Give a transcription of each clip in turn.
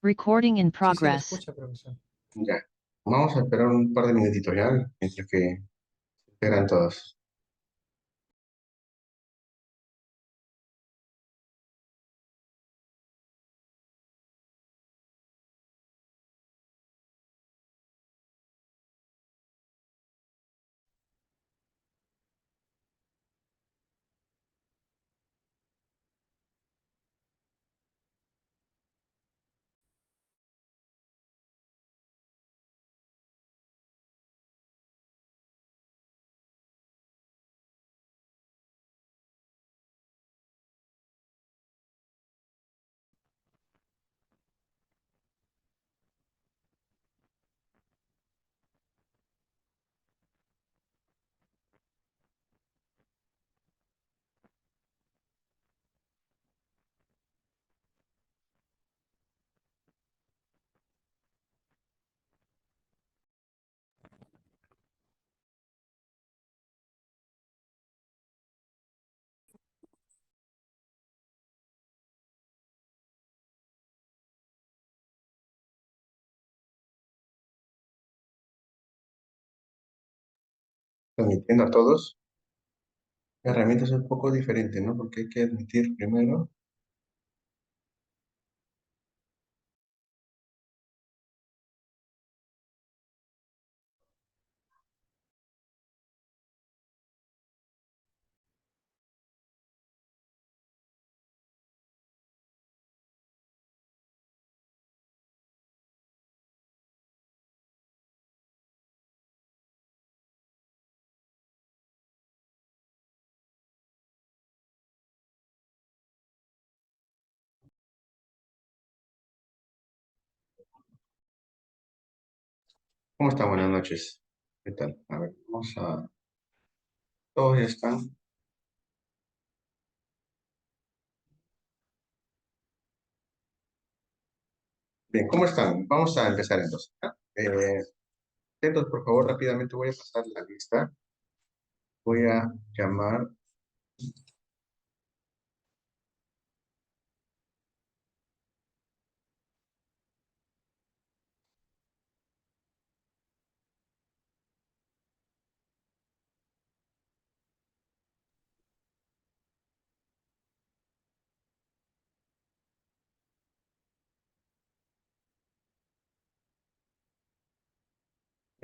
Recording in Sí, sí, la progress. escucha, profesor. Ya. Vamos a esperar un par de minutitos ya, mientras que esperan todos. Transmitiendo a todos. La herramienta es un poco diferente, ¿no? Porque hay que admitir primero. ¿Cómo están? Buenas noches. ¿Qué tal? A ver, vamos a... Todos ya están. Bien, ¿cómo están? Vamos a empezar entonces, ¿ya? Atentos, por favor, rápidamente voy a pasar la lista. Voy a llamar...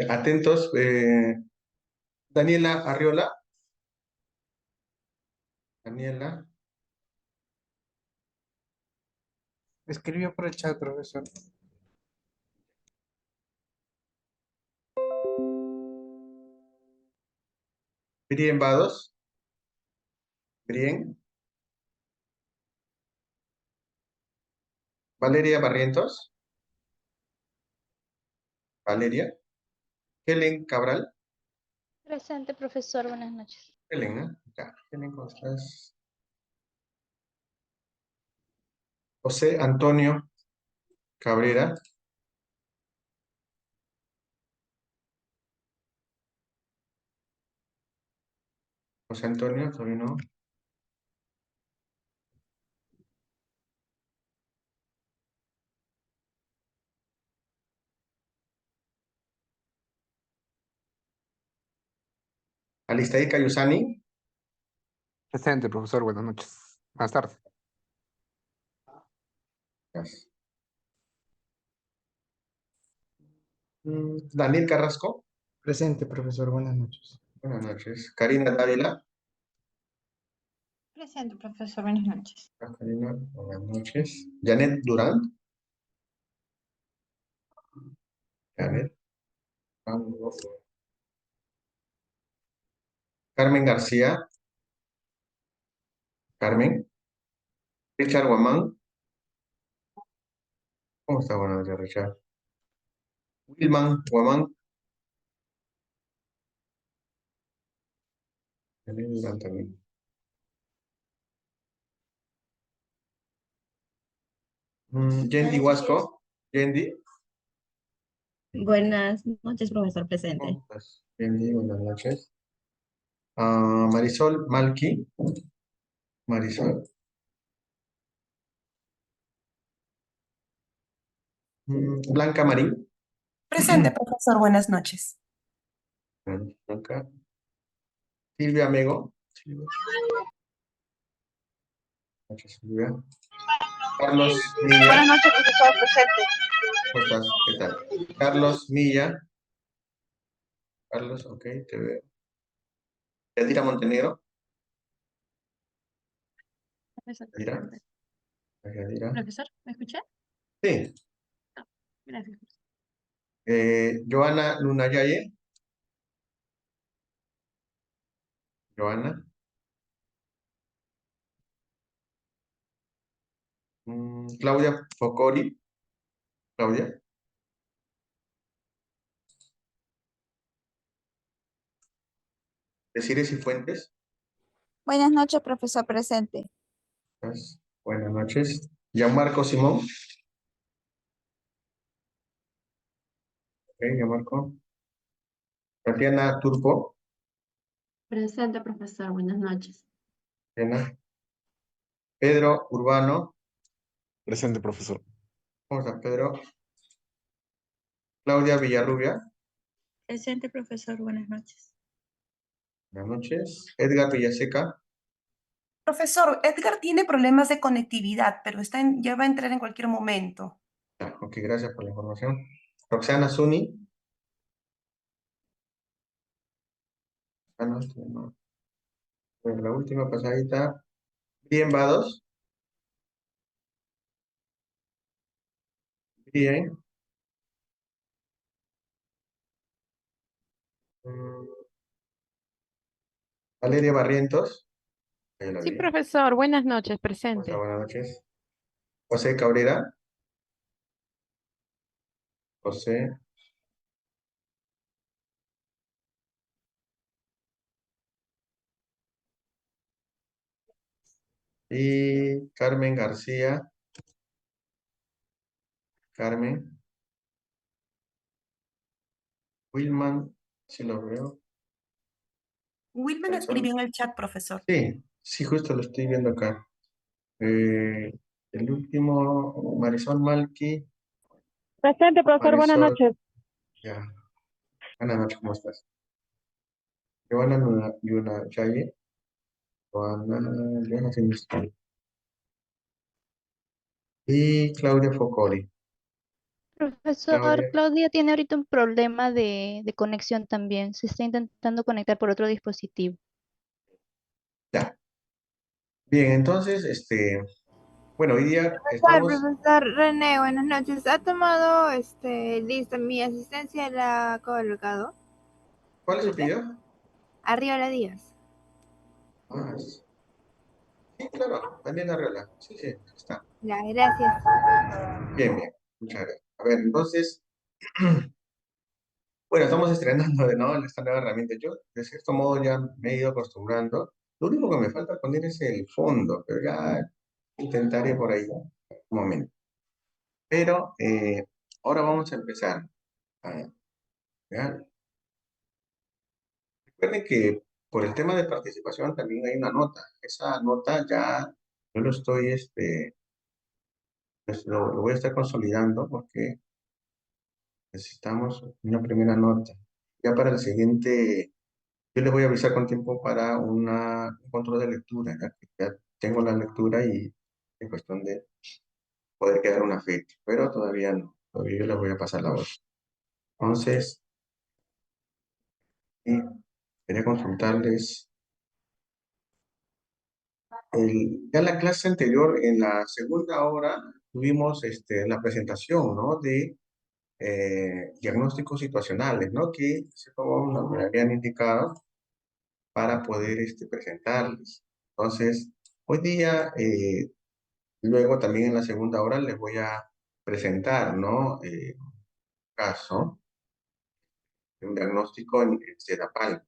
Atentos, Daniela Arriola. Daniela. Escribió por el chat, profesor. Brien Vados. Brien. Valeria Barrientos. Valeria. Helen Cabral. Presente, profesor. Buenas noches. Helen, ¿no? Ya. Helen, ¿cómo estás? José Antonio Cabrera. José Antonio, todavía no. Alistair Cayusani. Presente, profesor. Buenas noches. Buenas tardes. Gracias. Daniel Carrasco. Presente, profesor. Buenas noches. Buenas noches. Karina Dávila. Presente, profesor. Buenas noches. Karina, buenas noches. Janet Durán. Janet. Carmen García. Carmen. Richard Guamán. ¿Cómo está? Buenas noches, Richard. Wilman Guamán. Janet Durán también. Yendi Huasco. Yendi. Buenas noches, profesor presente. ¿Cómo estás? Yendi, buenas noches. Marisol Malqui. Marisol. Blanca Marín. Presente, profesor. Buenas noches. Blanca. Silvia Mego. Silvia. Noches, Silvia. Carlos Milla. Buenas noches, profesor, presente. ¿Cómo estás? ¿Qué tal? Carlos Milla. Carlos, ok, te veo. Yadira Montenegro. Profesor Yadira. presente. Yadira. Profesor, ¿me escucha? Sí. Gracias. Joana Lunayaye. Joana. Claudia Focori. Claudia. Desiree Cifuentes. Buenas noches, profesor presente. Buenas noches. Gianmarco Simón. Ok, Gianmarco. Tatiana Turco. Presente, profesor. Buenas noches. Tatiana. Pedro Urbano. Presente, profesor. ¿Cómo estás, Pedro? Claudia Villarrubia. Presente, profesor. Buenas noches. Buenas noches. Edgar Villaseca. Profesor, Edgar tiene problemas de conectividad, pero ya va a entrar en cualquier momento. Ok, gracias por la información. Roxana Zuni. Ah, no, no. Bueno, la última pasadita. Bien, Vados. Bien. Mm, Valeria Barrientos. Ahí la Sí, vi. profesor, buenas noches, ¿Cómo está? presente. Buenas noches. José Cabrera. José. Y Carmen García. Carmen. Wilman. Si lo veo. Wilman escribió en el chat, profesor. Sí, sí, justo lo estoy viendo acá. El último, Marisol Malki. Presente, profesor, buenas Marisol. noches. Ya. Buenas noches, ¿cómo estás? Joana Yuna Chaye. Joana, Joana Sinistra. Y Claudia Focoli. Profesor, Claudia. Claudia tiene ahorita un problema de conexión también. Se está intentando conectar por otro dispositivo. Ya. Bien, entonces, bueno, hoy día Hola, estamos. profesor René, buenas noches. ¿Ha tomado lista mi asistencia? La ha colocado. ¿Cuál es su ¿Disculpe? pedido? Arriola Díaz. Sí, claro, Daniela Arreola. Sí, sí, está. Ya, gracias. Bien, bien. Muchas gracias. A ver, entonces, bueno, estamos estrenando de nuevo esta nueva herramienta. Yo, de cierto modo, ya me he ido acostumbrando. Lo único que me falta poner es el fondo, pero ya intentaré por ahí un momento. Pero ahora vamos a empezar. ¿Ya? Recuerden que por el tema de participación también hay una nota. Esa nota ya yo lo estoy, pues lo voy a estar consolidando porque necesitamos una primera nota. Ya para el siguiente, yo les voy a avisar con tiempo para un control de lectura, ya que ya tengo la lectura y es cuestión de poder quedar una fecha, pero todavía no, todavía yo les voy a pasar la voz. Entonces, quería consultarles, ya la clase anterior, en la segunda hora, tuvimos la presentación, ¿no? De diagnósticos situacionales, ¿no? Que se como me habían indicado para poder presentarles. Entonces, hoy día, luego también en la segunda hora les voy a presentar, ¿no? Un caso, un diagnóstico en Sedapal,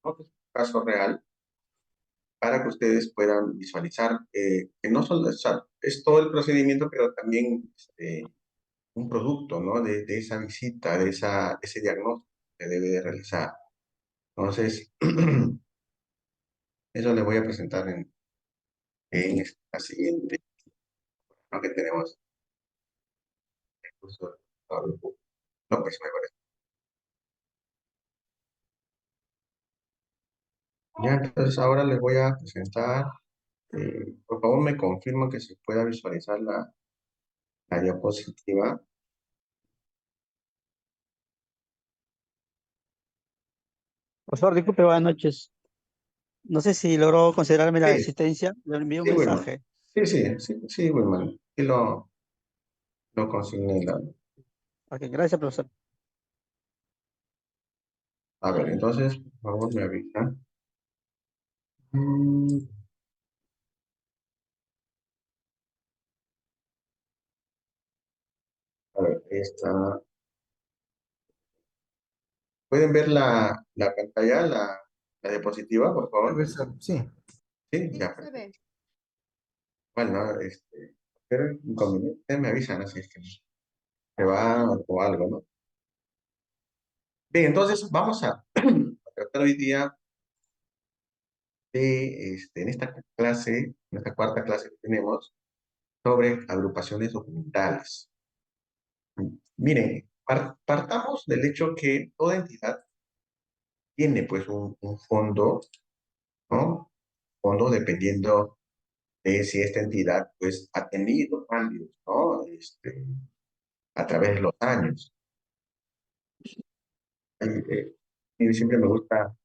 ¿no? Que es un caso real para que ustedes puedan visualizar que no solo es todo el procedimiento, pero también un producto, ¿no? De esa visita, de ese diagnóstico que debe de realizar. Entonces, eso les voy a presentar en la siguiente, ¿no? Que tenemos el curso Guadalupe López, me parece. Ya, entonces ahora les voy a presentar, por favor me confirman que se pueda visualizar la diapositiva. Profesor, disculpe, buenas noches. No sé si logró considerarme la Sí, asistencia. Le envié un sí, Wilman. mensaje. Sí, Wilman. Sí lo consigné. Ok, gracias, profesor. A ver, entonces, por favor, me avisan. Mm, A ver, ¿pueden ver la pantalla, la diapositiva, por favor? Profesor, sí. Sí, Sí, ya. se ve. Bueno, pero inconveniente, me avisan así es que se va o algo, ¿no? Bien, entonces vamos a tratar hoy día en esta clase, en esta cuarta clase que tenemos, sobre agrupaciones documentales. Miren, partamos del hecho que toda entidad tiene pues un fondo, ¿no? Fondo dependiendo de si esta entidad pues ha tenido cambios, ¿no? A través de los años. Y siempre me gusta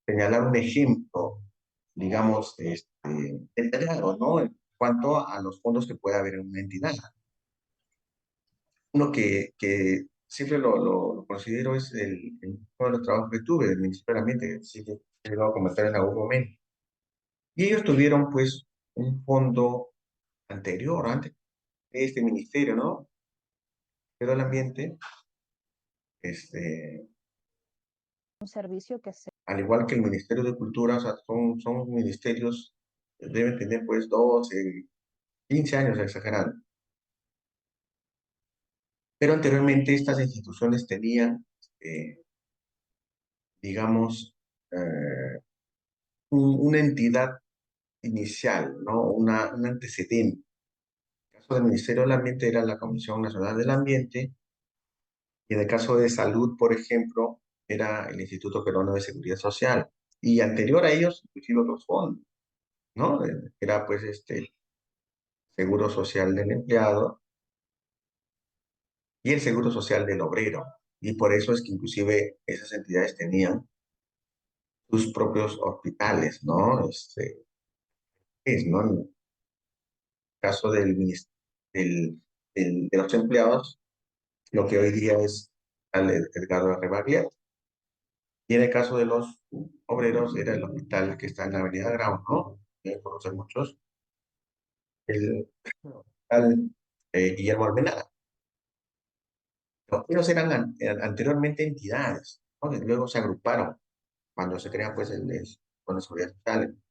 señalar un ejemplo, digamos, detallado, ¿no? En cuanto a los fondos que puede haber en una entidad. Uno que siempre lo considero es uno de los trabajos que tuve del Ministerio del Ambiente, que sí que he llegado a comentar en algún momento. Y ellos tuvieron, pues, un fondo anterior, antes de este ministerio, ¿no? Pero el ambiente, este, Un servicio que se... al igual que el Ministerio de Cultura, o sea, son ministerios que deben tener, pues, 12, 15 años exagerando. Pero anteriormente estas instituciones tenían, digamos, una entidad inicial, ¿no? Un antecedente. En el caso del Ministerio del Ambiente era la Comisión Nacional del Ambiente, y en el caso de salud, por ejemplo, era el Instituto Peruano de Seguridad Social. Y anterior a ellos, inclusive otros fondos, ¿no? Era pues Seguro Social del Empleado y el Seguro Social del Obrero. Y por eso es que inclusive esas entidades tenían sus propios hospitales, ¿no? ¿No? En el caso de los empleados, lo que hoy día es Edgardo Rebagliat. Y en el caso de los obreros, era el hospital que está en la Avenida Grau, ¿no? Que conocen muchos, el hospital Guillermo Almenara. Ellos eran anteriormente entidades, ¿no? Que luego se agruparon cuando se crean, pues, con la seguridad social.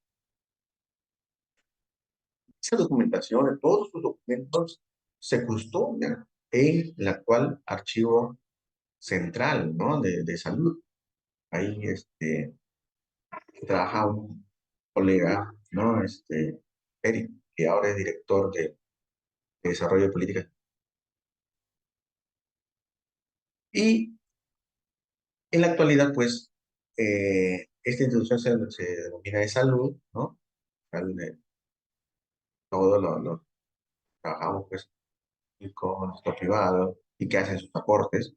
Esa documentación, todos sus documentos se custodian en el actual archivo central, ¿no? De salud. Ahí trabaja un colega, ¿no? Eric, que ahora es director de desarrollo de políticas. Y en la actualidad, pues, esta institución se denomina de salud, ¿no? Todos los trabajamos, pues, con nuestro privado y que hacen sus aportes,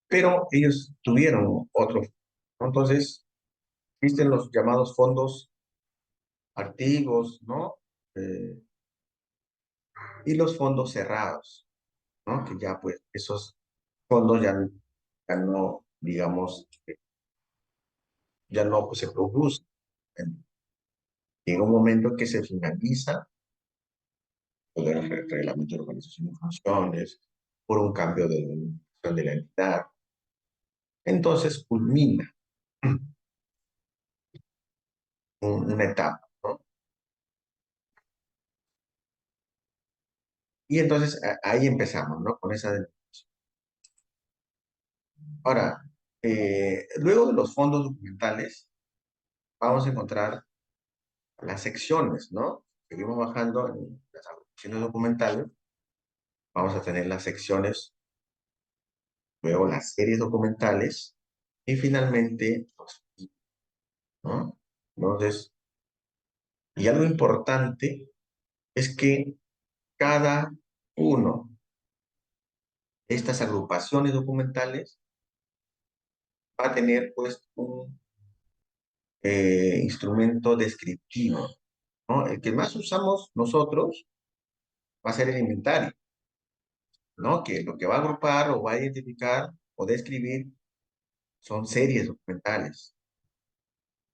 pero ellos tuvieron otros, ¿no? Entonces, existen los llamados fondos activos, ¿no? Y los fondos cerrados, ¿no? Que ya, pues, esos fondos ya no, digamos, ya no pues, se producen. Llega un momento que se finaliza el reglamento de organización de funciones, por un cambio de denominación de la entidad. Entonces culmina una etapa, ¿no? Y entonces ahí empezamos, ¿no? Con esa denominación. Ahora, luego de los fondos documentales, vamos a encontrar las secciones, ¿no? Seguimos bajando en las agrupaciones documentales. vamos a tener las secciones, luego las series documentales y finalmente los videos, ¿no? Entonces, y algo importante es que cada uno de estas agrupaciones documentales va a tener pues un instrumento descriptivo, ¿no? El que más usamos nosotros va a ser el inventario, ¿no? Que lo que va a agrupar o va a identificar o describir son series documentales.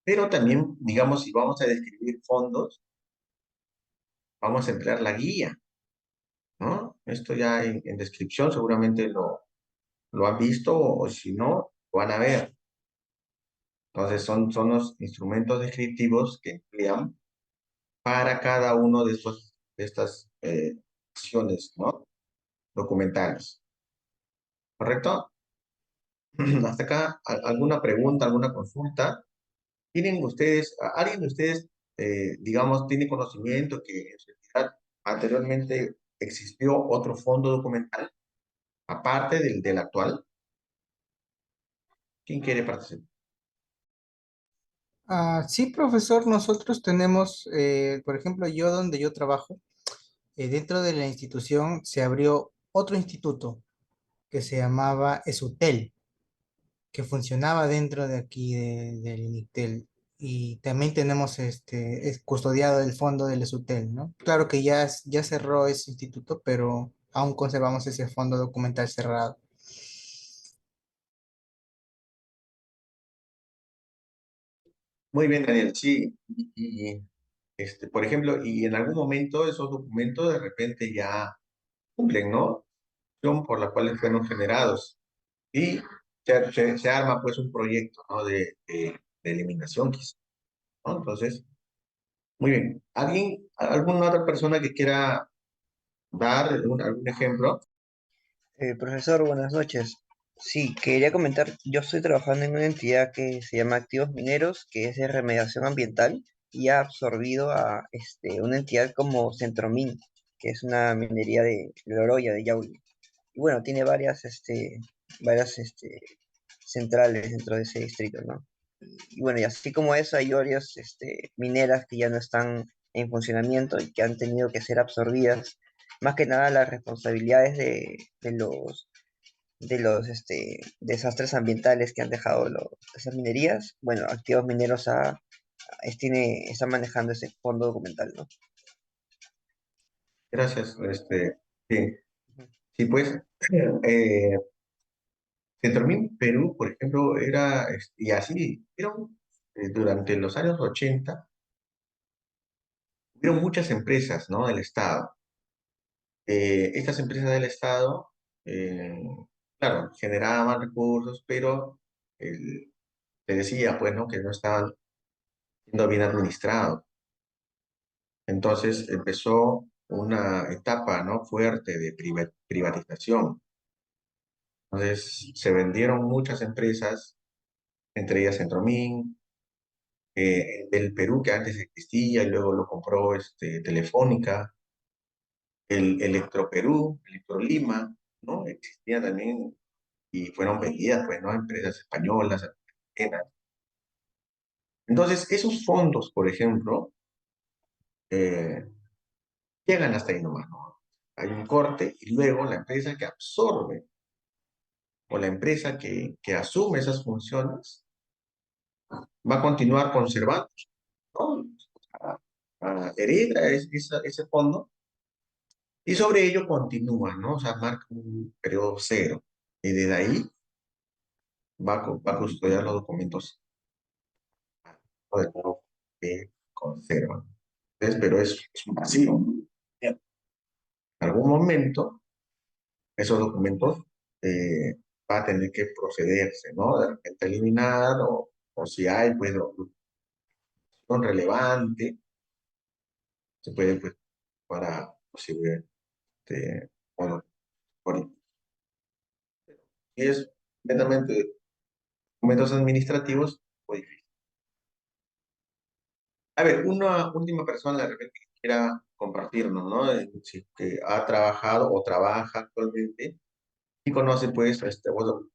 Pero también, digamos, si vamos a describir fondos, vamos a emplear la guía, ¿no? Esto ya en descripción seguramente lo han visto o si no, lo van a ver. Entonces son los instrumentos descriptivos que emplean para cada uno de estas acciones, ¿no? Documentales. ¿Correcto? Hasta acá, ¿alguna pregunta, alguna consulta? ¿Tienen ustedes, alguien de ustedes, digamos, tiene conocimiento que en su entidad anteriormente existió otro fondo documental, aparte del actual? ¿Quién quiere participar? Sí, profesor, nosotros tenemos, por ejemplo, yo donde yo trabajo, dentro de la institución se abrió otro instituto que se llamaba ESUTEL, que funcionaba dentro de aquí del INICTEL. Y también tenemos es custodiado el fondo del ESUTEL, ¿no? Claro que ya cerró ese instituto, pero aún conservamos ese fondo documental cerrado. Muy bien, Daniel, sí. Por ejemplo, y en algún momento esos documentos de repente ya cumplen, ¿no? Son por la cual fueron generados. Y se arma pues un proyecto, ¿no? De eliminación, quizá, ¿no? Entonces, muy bien. ¿Alguna otra persona que quiera dar algún ejemplo? Profesor, buenas noches. Sí, quería comentar, yo estoy trabajando en una entidad que se llama Activos Mineros, que es de remediación ambiental, y ha absorbido a una entidad como Centromin, que es una minería de Oroya, de Yauli. Y bueno, tiene varias centrales dentro de ese distrito, ¿no? Y bueno, y así como eso, hay varias mineras que ya no están en funcionamiento y que han tenido que ser absorbidas. Más que nada las responsabilidades de los desastres ambientales que han dejado esas minerías. Bueno, Activos Mineros está manejando ese fondo documental, ¿no? Gracias. Sí, sí, pues, eh, Centromin Perú, por ejemplo, era, y así, durante los años 80, hubieron muchas empresas, ¿no? Del Estado. Estas empresas del Estado, eh, claro, generaban recursos, pero se decía, pues, ¿no? Que no estaban siendo bien administrados. Entonces empezó una etapa, ¿no? Fuerte de privatización. Entonces se vendieron muchas empresas, entre ellas Centromin, del Perú que antes existía y luego lo compró Telefónica, el Electroperú, Electrolima, ¿no? Existía también y fueron vendidas, pues, ¿no? A empresas españolas, argentinas. Entonces, esos fondos, por ejemplo, eh, llegan hasta ahí nomás, ¿no? Hay un corte y luego la empresa que absorbe o la empresa que asume esas funciones va a continuar conservando, ¿no? Hereda ese fondo y sobre ello continúa, ¿no? O sea, marca un periodo cero y desde ahí va a custodiar los documentos de nuevo que conservan. Entonces, pero es un vacío. En algún momento, esos documentos va a tener que procederse, ¿no? De repente eliminar o si hay, pues, documentación relevante, se puede, pues, para posible, bueno, y es netamente documentos administrativos, muy difícil. A ver, una última persona de repente que quiera compartirnos, ¿no? Si que ha trabajado o trabaja actualmente y conoce, pues, otro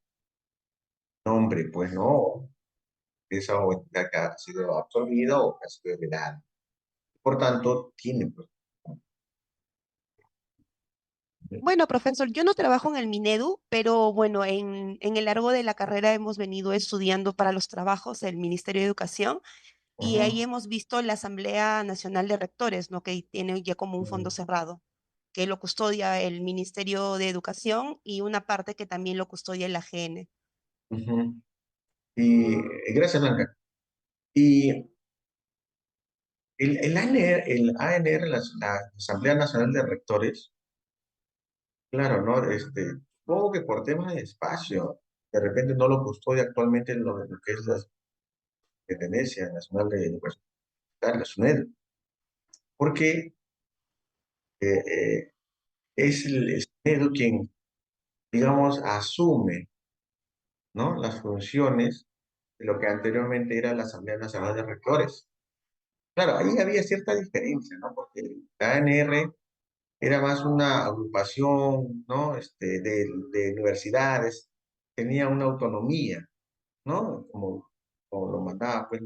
nombre, pues, ¿no? Esa entidad que ha sido absorbida o que ha sido heredada. Por tanto, tiene, pues, Bueno, profesor, yo no trabajo en el Minedu, pero bueno, en el largo de la carrera hemos venido estudiando para los trabajos del Ministerio de Educación y ahí hemos visto la Asamblea Nacional de Rectores, ¿no? Que tiene ya como un fondo cerrado, que lo custodia el Ministerio de Educación y una parte que también lo custodia el AGN. Ujú. Y gracias, Blanca. Y el ANR, la Asamblea Nacional de Rectores, claro, ¿no? Supongo que por temas de espacio, de repente no lo custodia actualmente lo que es la Dependencia Nacional de Educación, la SUNED, porque es el SUNED quien, digamos, asume, ¿no? Las funciones de lo que anteriormente era la Asamblea Nacional de Rectores. Claro, ahí había cierta diferencia, ¿no? Porque la ANR era más una agrupación, ¿no? De universidades, tenía una autonomía, ¿no? Como lo mandaba, pues,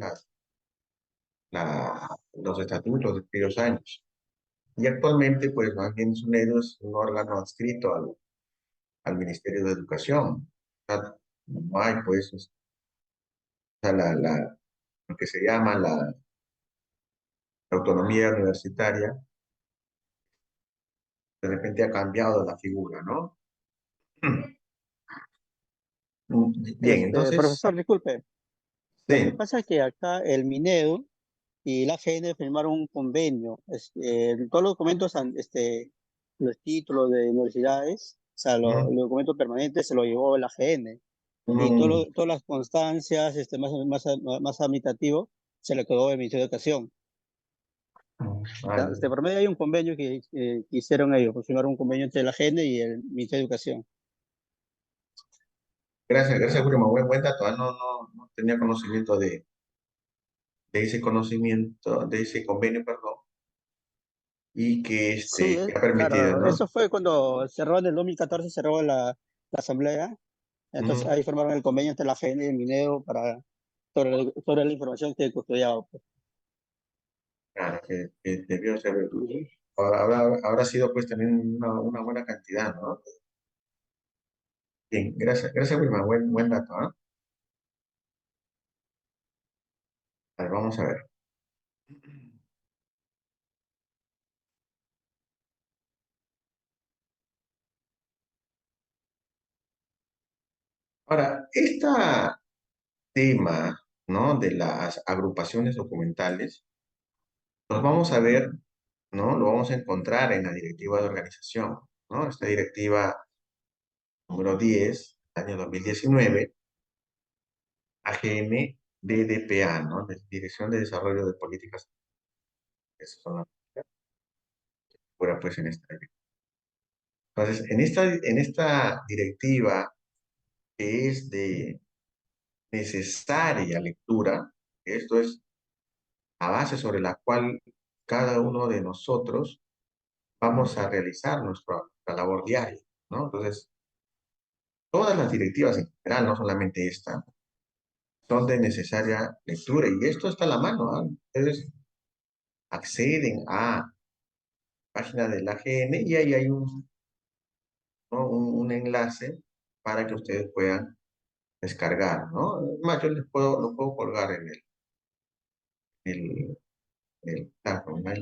los estatutos de aquellos años. Y actualmente, pues, más bien SUNEDU es un órgano adscrito al Ministerio de Educación. O sea, no hay, pues, o sea, lo que se llama la autonomía universitaria, de repente ha cambiado la figura, ¿no? Bien, entonces, Profesor, disculpe. Lo que sí. pasa es que acá el Minedu y la AGN firmaron un convenio. Todos los documentos, los títulos de universidades, o sea, los documentos permanentes se lo llevó la AGN. Y todas las constancias más administrativo se le quedó el Ministerio de Educación. O sea, por medio hay un convenio que hicieron ellos, pues firmaron un convenio entre la AGN y el Ministerio de Educación. Gracias, William. Buen dato. No tenía conocimiento de ese convenio, perdón, y que, Sí, que ha permitido, claro, ¿no? eso fue cuando cerró en el 2014, cerró la asamblea, entonces ahí firmaron el convenio entre la AGN y el Mineo sobre la información que custodiaba. Pues. Claro, que debió ser. Habrá sido, pues, también una buena cantidad, ¿no? Bien, gracias, Wilma. Buen dato, ¿ah? A ver, vamos a ver. Ahora, este tema, ¿no? De las agrupaciones documentales, los vamos a ver, ¿no? Lo vamos a encontrar en la directiva de organización, ¿no? Esta directiva número 10, año 2019, AGN DDPA, ¿no? Dirección de Desarrollo de Políticas. Esas son las que figuran, pues, en esta directiva. Entonces, en esta directiva, que es de necesaria lectura, esto es la base sobre la cual cada uno de nosotros vamos a realizar nuestra labor diaria, ¿no? Entonces, todas las directivas en general, no solamente esta, son de necesaria lectura, y esto está a la mano, ¿ah? Ustedes acceden a la página del AGN y ahí hay ¿no? un enlace para que ustedes puedan descargar, ¿no? Más, yo lo puedo colgar en ahí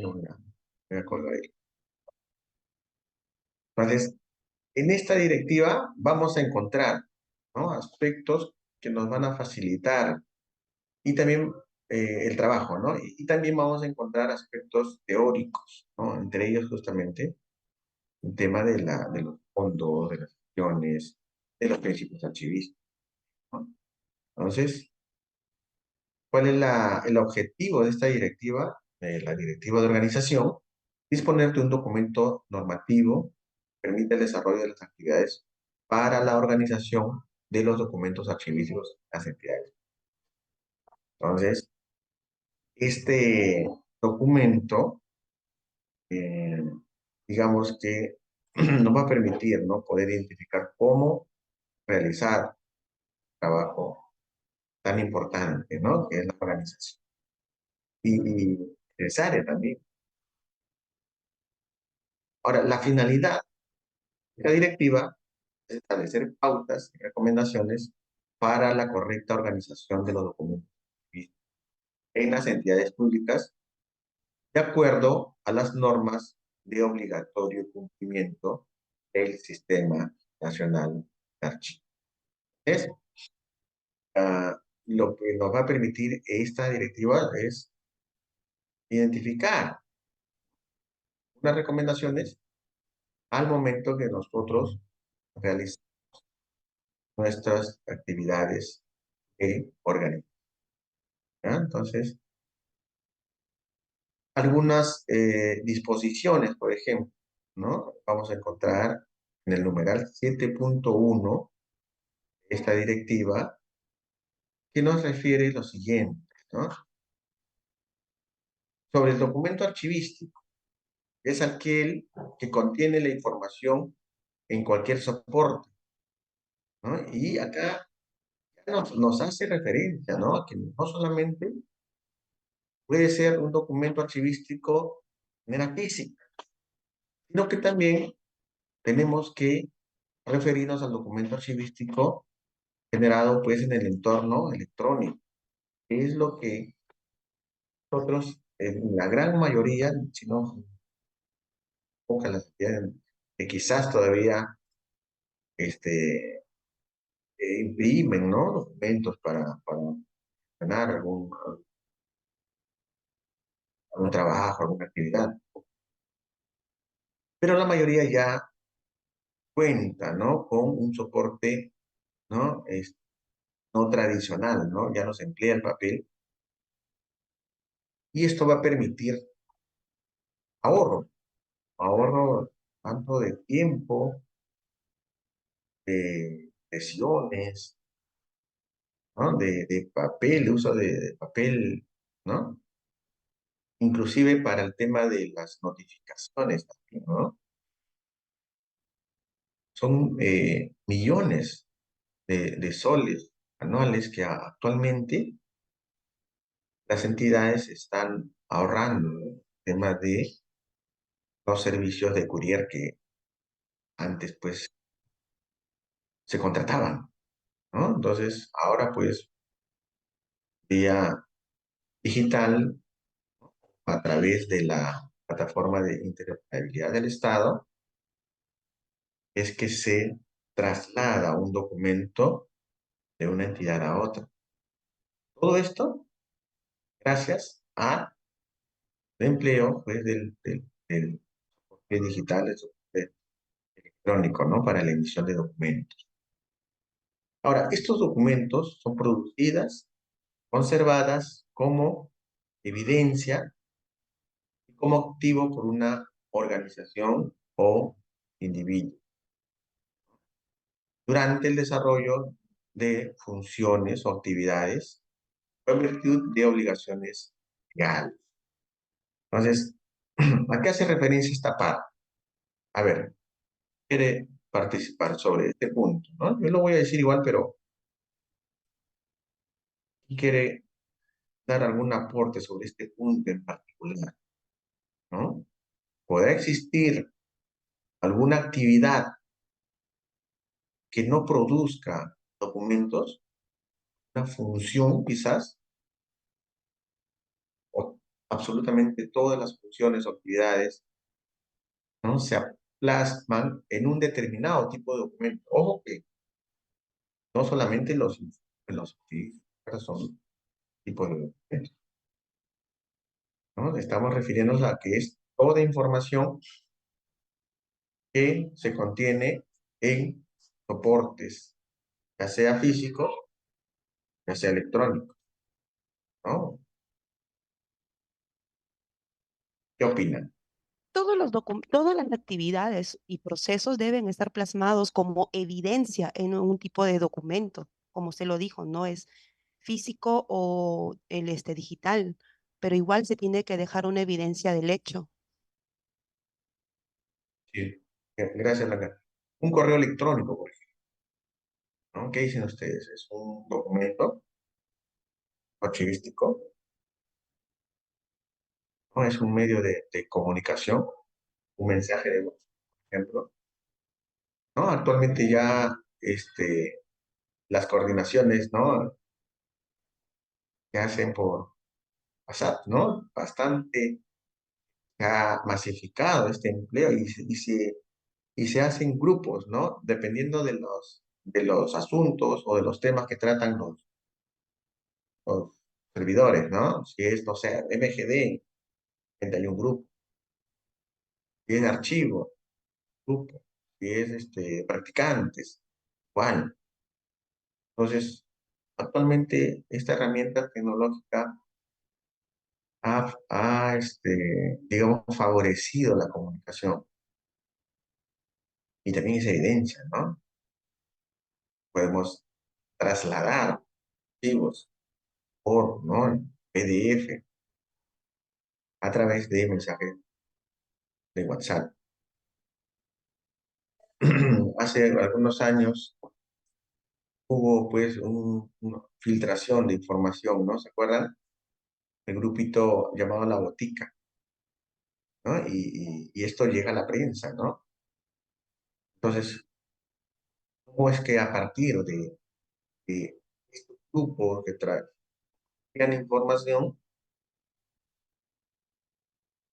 lo voy a colgar ahí. Entonces, en esta directiva vamos a encontrar, ¿no? Aspectos que nos van a facilitar y también el trabajo, ¿no? Y también vamos a encontrar aspectos teóricos, ¿no? Entre ellos justamente el tema de los fondos, de las acciones, de los principios archivísticos, ¿no? Entonces, ¿cuál es el objetivo de esta directiva? La directiva de organización, disponer de un documento normativo que permite el desarrollo de las actividades para la organización de los documentos archivísticos de las entidades. Entonces, este documento eh, digamos que nos va a permitir, ¿no? Poder identificar cómo realizar trabajo tan importante, ¿no? Que es la organización. Y necesaria también. Ahora, la finalidad de la directiva es establecer pautas y recomendaciones para la correcta organización de los documentos en las entidades públicas de acuerdo a las normas de obligatorio cumplimiento del Sistema Nacional de Archivos. Es, lo que nos va a permitir esta directiva es identificar unas recomendaciones al momento que nosotros realizamos nuestras actividades de organización. Entonces, algunas disposiciones, por ejemplo, ¿no? Vamos a encontrar en el numeral 7.1 esta directiva que nos refiere lo siguiente, ¿no? Sobre el documento archivístico. Es aquel que contiene la información en cualquier soporte, ¿no? Y acá nos hace referencia, ¿no? A que no solamente puede ser un documento archivístico de manera física, sino que también tenemos que referirnos al documento archivístico generado pues en el entorno electrónico, que es lo que nosotros, en la gran mayoría, si no pocas las que quizás todavía imprimen, ¿no? Documentos para ganar algún trabajo, alguna actividad. Pero la mayoría ya cuenta, ¿no? Con un soporte, ¿no? No tradicional, ¿no? Ya no se emplea el papel. Y esto va a permitir ahorro tanto de tiempo, de presiones, ¿no? De papel, de uso de papel, ¿no? Inclusive para el tema de las notificaciones también, ¿no? Son millones de soles anuales que actualmente las entidades están ahorrando, ¿no? El tema de los servicios de courier que antes pues se contrataban, ¿no? Entonces ahora pues vía digital a través de la plataforma de interoperabilidad del Estado es que se traslada un documento de una entidad a otra. Todo esto gracias a el empleo pues, del soporte digital, del soporte electrónico, ¿no? Para la emisión de documentos. Ahora, estos documentos son producidas, conservadas como evidencia y como activo por una organización o individuo durante el desarrollo de funciones o actividades o en virtud de obligaciones legales. Entonces, ¿a qué hace referencia esta parte? A ver, quiere participar sobre este punto, ¿no? Yo lo voy a decir igual, pero quiere dar algún aporte sobre este punto en particular, ¿no? ¿Podrá existir alguna actividad que no produzca documentos? Una función quizás, o absolutamente todas las funciones o actividades, ¿no? Se plasman en un determinado tipo de documento. Ojo que no solamente los son tipos de documentos, ¿no? Estamos refiriéndonos a que es toda información que se contiene en soportes, ya sea físicos, ya sea electrónicos, ¿no? ¿Qué opinan? Todas las actividades y procesos deben estar plasmados como evidencia en un tipo de documento, como se lo dijo, no es físico o digital, pero igual se tiene que dejar una evidencia del hecho. Sí, gracias, Blanca. Un correo electrónico, por ejemplo, ¿no? ¿Qué dicen ustedes? ¿Es un documento archivístico? ¿No? ¿Es un medio de comunicación? ¿Un mensaje de voz, por ejemplo? ¿No? Actualmente ya las coordinaciones, ¿no? Se hacen por WhatsApp, ¿no? Bastante se ha masificado este empleo y se hacen grupos, ¿no? Dependiendo de los asuntos o de los temas que tratan los servidores, ¿no? Si es, no sé, MGD, hay un grupo. Si es archivo, grupo. Si es practicantes, igual. Entonces, actualmente esta herramienta tecnológica digamos, favorecido la comunicación. Y también esa evidencia, ¿no? Podemos trasladar archivos por, ¿no? En PDF a través de mensajes de WhatsApp. Hace algunos años hubo pues una filtración de información, ¿no? ¿Se acuerdan? El grupito llamado La Botica, ¿no? Y esto llega a la prensa, ¿no? Entonces, ¿cómo es que a partir de estos grupos que traen información,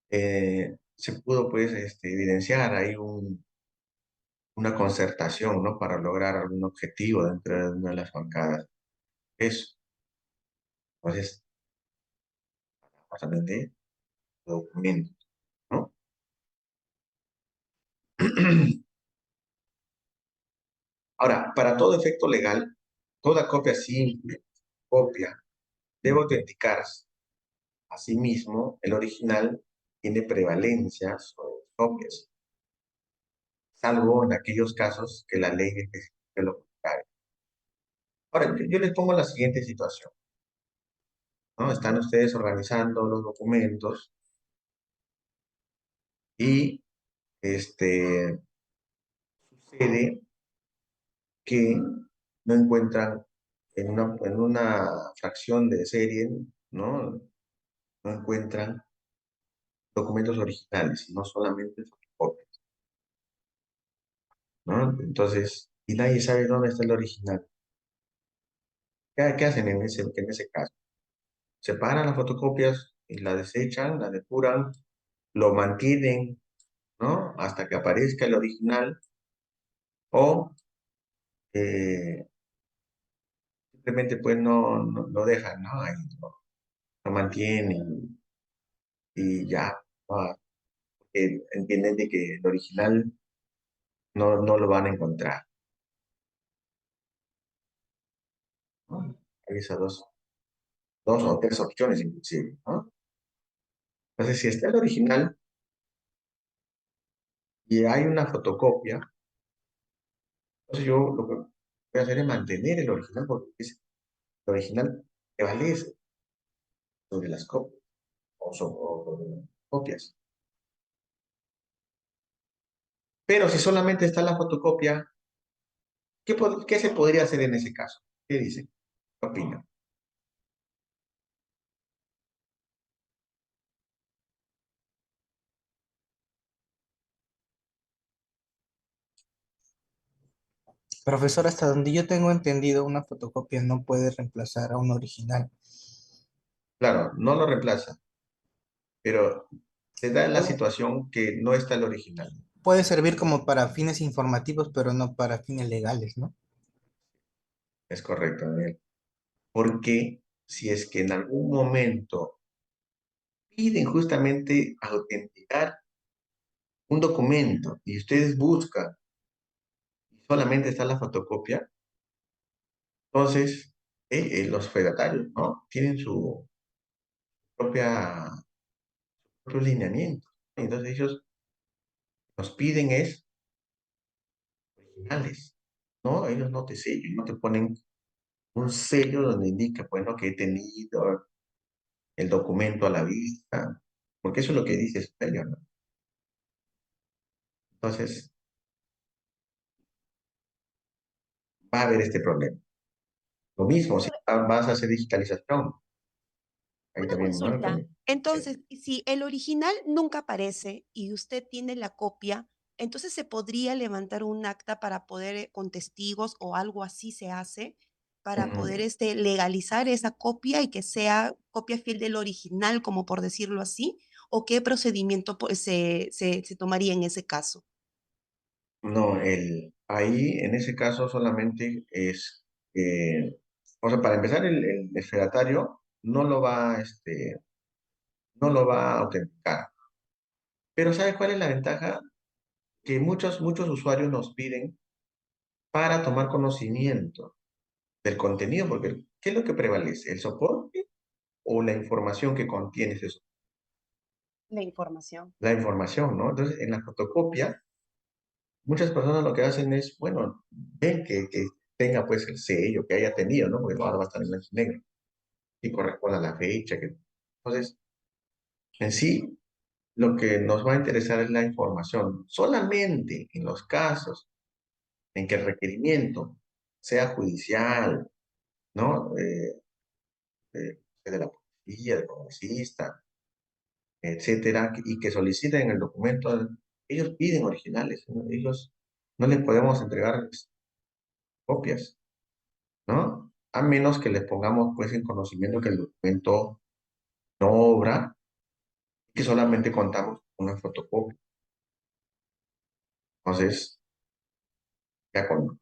se pudo pues evidenciar ahí una concertación, ¿no? Para lograr algún objetivo dentro de una de las bancadas? Eso. Entonces, básicamente, documentos, ¿no? Ahora, para todo efecto legal, toda copia simple, copia, debe autenticarse. Asimismo, el original tiene prevalencia sobre las copias, salvo en aquellos casos que la ley especifique lo contrario. Ahora, yo les pongo la siguiente situación, ¿no? Están ustedes organizando los documentos y sucede que no encuentran en una fracción de serie, ¿no? No encuentran documentos originales, sino solamente fotocopias, ¿no? Entonces, y nadie sabe dónde está el original. ¿Qué hacen en ese caso? Separan las fotocopias y las desechan, las depuran, lo mantienen, ¿no? Hasta que aparezca el original, o simplemente pues no lo dejan, ¿no? Ahí lo mantienen y ya, ¿no? Entienden de que el original no lo van a encontrar, ¿no? Hay esas dos o tres opciones inclusive, ¿no? Entonces, si está el original y hay una fotocopia, entonces yo lo que voy a hacer es mantener el original, porque el original prevalece sobre las copias o sobre las copias. Pero si solamente está la fotocopia, ¿qué se podría hacer en ese caso? ¿Qué dicen? ¿Qué opinan? Profesor, hasta donde yo tengo entendido, una fotocopia no puede reemplazar a un original. Claro, no lo reemplaza, pero se da la Puede situación que no está el original. puede servir como para fines informativos, pero no para fines legales, ¿no? Es correcto, Daniel. Porque si es que en algún momento piden justamente autenticar un documento y ustedes buscan y solamente está la fotocopia, entonces los fedatarios, ¿no? Tienen su propio lineamiento. Entonces ellos nos piden es originales, ¿no? Ellos no te sellan, no te ponen un sello donde indica, bueno, que he tenido el documento a la vista, porque eso es lo que dice el sello, ¿no? Entonces, va a haber este problema. Lo mismo, si vas a hacer digitalización, ahí Una también, ¿no? consulta. Entonces, si el original nunca aparece y usted tiene la copia, entonces se podría levantar un acta para poder, con testigos o algo así se hace, para poder legalizar esa copia y que sea copia fiel del original, como por decirlo así, o qué procedimiento se tomaría en ese caso. No, ahí en ese caso solamente es, o sea, para empezar, el destinatario no lo va a autenticar. Pero ¿sabes cuál es la ventaja? Que muchos usuarios nos piden para tomar conocimiento del contenido, porque ¿qué es lo que prevalece? ¿El soporte o la información que contiene ese soporte? La información. La información, ¿no? Entonces, en la fotocopia, muchas personas lo que hacen es, bueno, ven que tenga pues el sello que haya tenido, ¿no? Porque ahora va a estar en blanco y negro y corresponde a la fecha. Entonces, en sí, lo que nos va a interesar es la información. Solamente en los casos en que el requerimiento sea judicial, ¿no? De la policía, del congresista, etcétera, y que soliciten el documento, ellos piden originales, ¿no? Ellos no les podemos entregar copias, ¿no? A menos que les pongamos pues en conocimiento que el documento no obra, que solamente contamos con una fotocopia. Entonces, ya con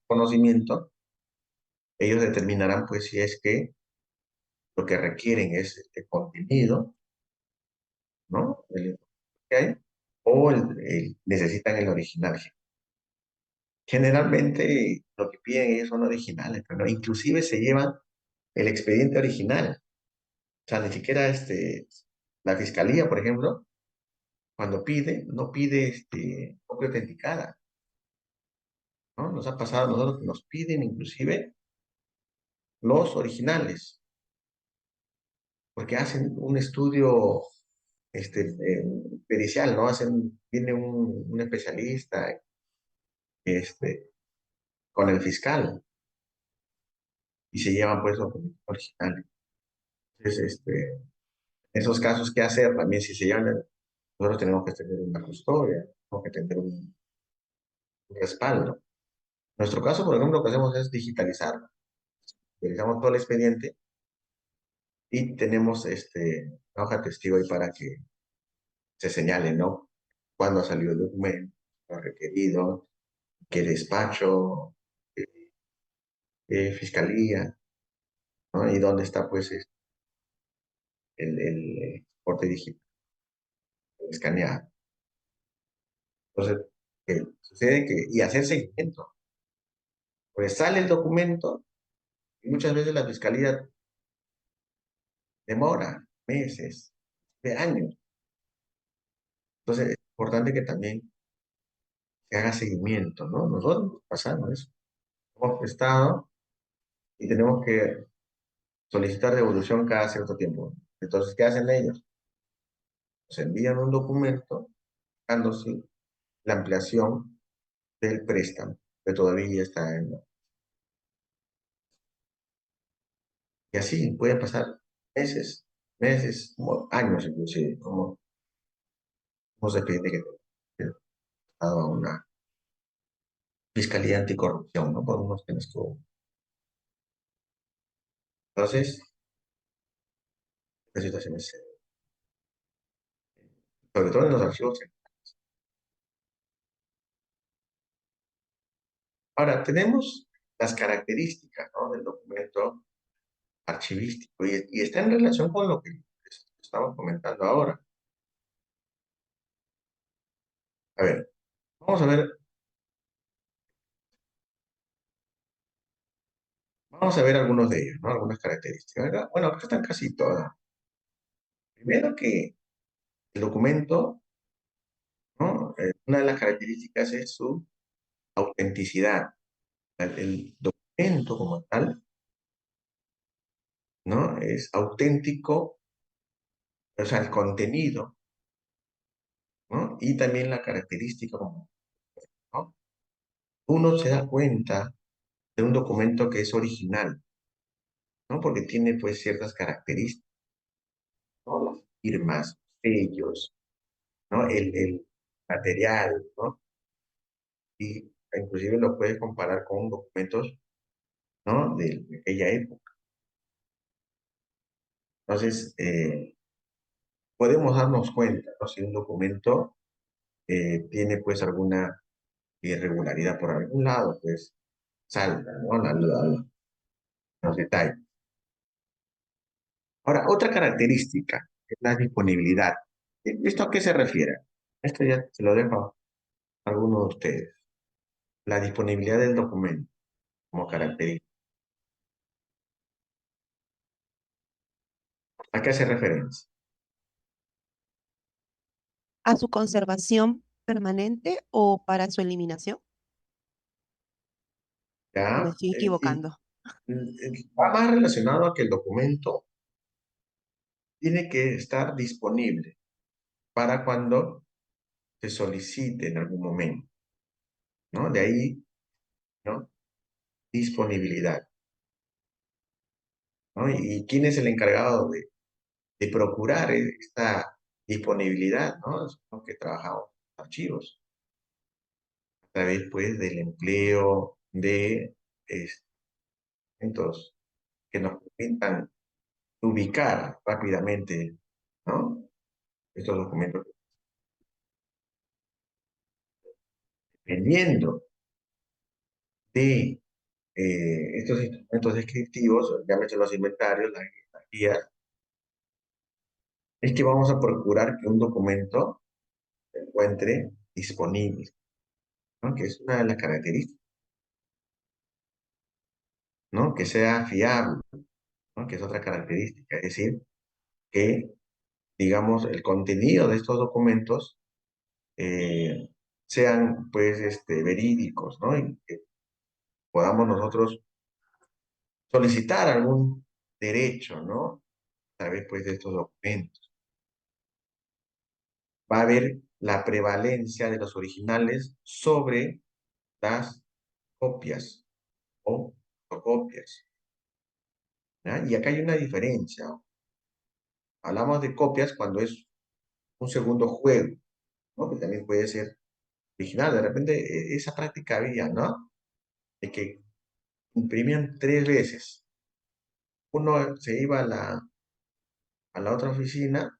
conocimiento, ellos determinarán pues si es que lo que requieren es este contenido, ¿no? El que hay, o necesitan el original. Generalmente lo que piden ellos son originales, pero no, inclusive se llevan el expediente original. O sea, ni siquiera la fiscalía, por ejemplo, cuando pide, no pide copia autenticada, ¿no? Nos ha pasado a nosotros que nos piden inclusive los originales, porque hacen un estudio pericial, ¿no? Viene un especialista este, con el fiscal y se llevan pues los originales. Entonces, esos casos, ¿qué hacer? También si se llevan, nosotros tenemos que tener una custodia, tenemos que tener un respaldo. En nuestro caso, por ejemplo, lo que hacemos es digitalizarlo. Digitalizamos todo el expediente y tenemos una hoja de testigo ahí para que se señale, ¿no? Cuándo ha salido el documento, lo ha requerido, qué despacho, fiscalía, ¿no? Y dónde está, pues, el soporte digital escaneado. Entonces, sucede que, y hacer seguimiento. Pues sale el documento y muchas veces la fiscalía demora meses, de años. Entonces, es importante que también se haga seguimiento, ¿no? Nosotros pasamos eso. Hemos prestado y tenemos que solicitar devolución cada cierto tiempo. Entonces, ¿qué hacen ellos? Nos envían un documento dándose la ampliación del préstamo, que todavía está en... Y así pueden pasar meses, como años inclusive, como nos depende que a una fiscalía anticorrupción, ¿no? Por unos temas que hubo. Entonces, la situación es, sobre todo en los archivos. Ahora, tenemos las características, ¿no? Del documento archivístico y está en relación con lo que estamos comentando ahora. A ver, vamos a ver algunos de ellos, ¿no? Algunas características, ¿verdad? Bueno, acá están casi todas. Primero que el documento, ¿no? Una de las características es su autenticidad. El documento como tal, ¿no? Es auténtico, o sea, el contenido ¿no? Y también la característica, ¿no? Uno se da cuenta de un documento que es original, ¿no? Porque tiene pues ciertas características, ¿no? Las firmas, sellos, ¿no? El material, ¿no? Y inclusive lo puedes comparar con documentos, ¿no? De aquella época. Entonces, podemos darnos cuenta, ¿no? Si un documento tiene pues alguna irregularidad por algún lado, pues salta, ¿no? Los detalles. Ahora, otra característica es la disponibilidad. ¿Esto a qué se refiere? Esto ya se lo dejo a alguno de ustedes. La disponibilidad del documento como característica. ¿A qué hace referencia? ¿A su conservación permanente o para su eliminación? ¿O me ¿Ya? estoy equivocando? Va más relacionado a que el documento tiene que estar disponible para cuando se solicite en algún momento, ¿no? De ahí, ¿no? Disponibilidad, ¿no? ¿Y quién es el encargado de procurar esta disponibilidad, ¿no? Es lo que trabajamos en archivos, a través, pues, del empleo de instrumentos que nos permitan ubicar rápidamente, ¿no? Estos documentos. Dependiendo de estos instrumentos descriptivos, llámese los inventarios, las guías, es que vamos a procurar que un documento se encuentre disponible, ¿no? Que es una de las características, ¿no? Que sea fiable, ¿no? Que es otra característica, es decir, que, digamos, el contenido de estos documentos sean, pues, verídicos, ¿no? Y que podamos nosotros solicitar algún derecho, ¿no? A través, pues, de estos documentos. Va a haber la prevalencia de los originales sobre las copias o fotocopias, ¿ya? Y acá hay una diferencia. Hablamos de copias cuando es un segundo juego, ¿no? Que también puede ser original. De repente, esa práctica había, ¿no? De que imprimían 3 veces. Uno se iba a la otra oficina,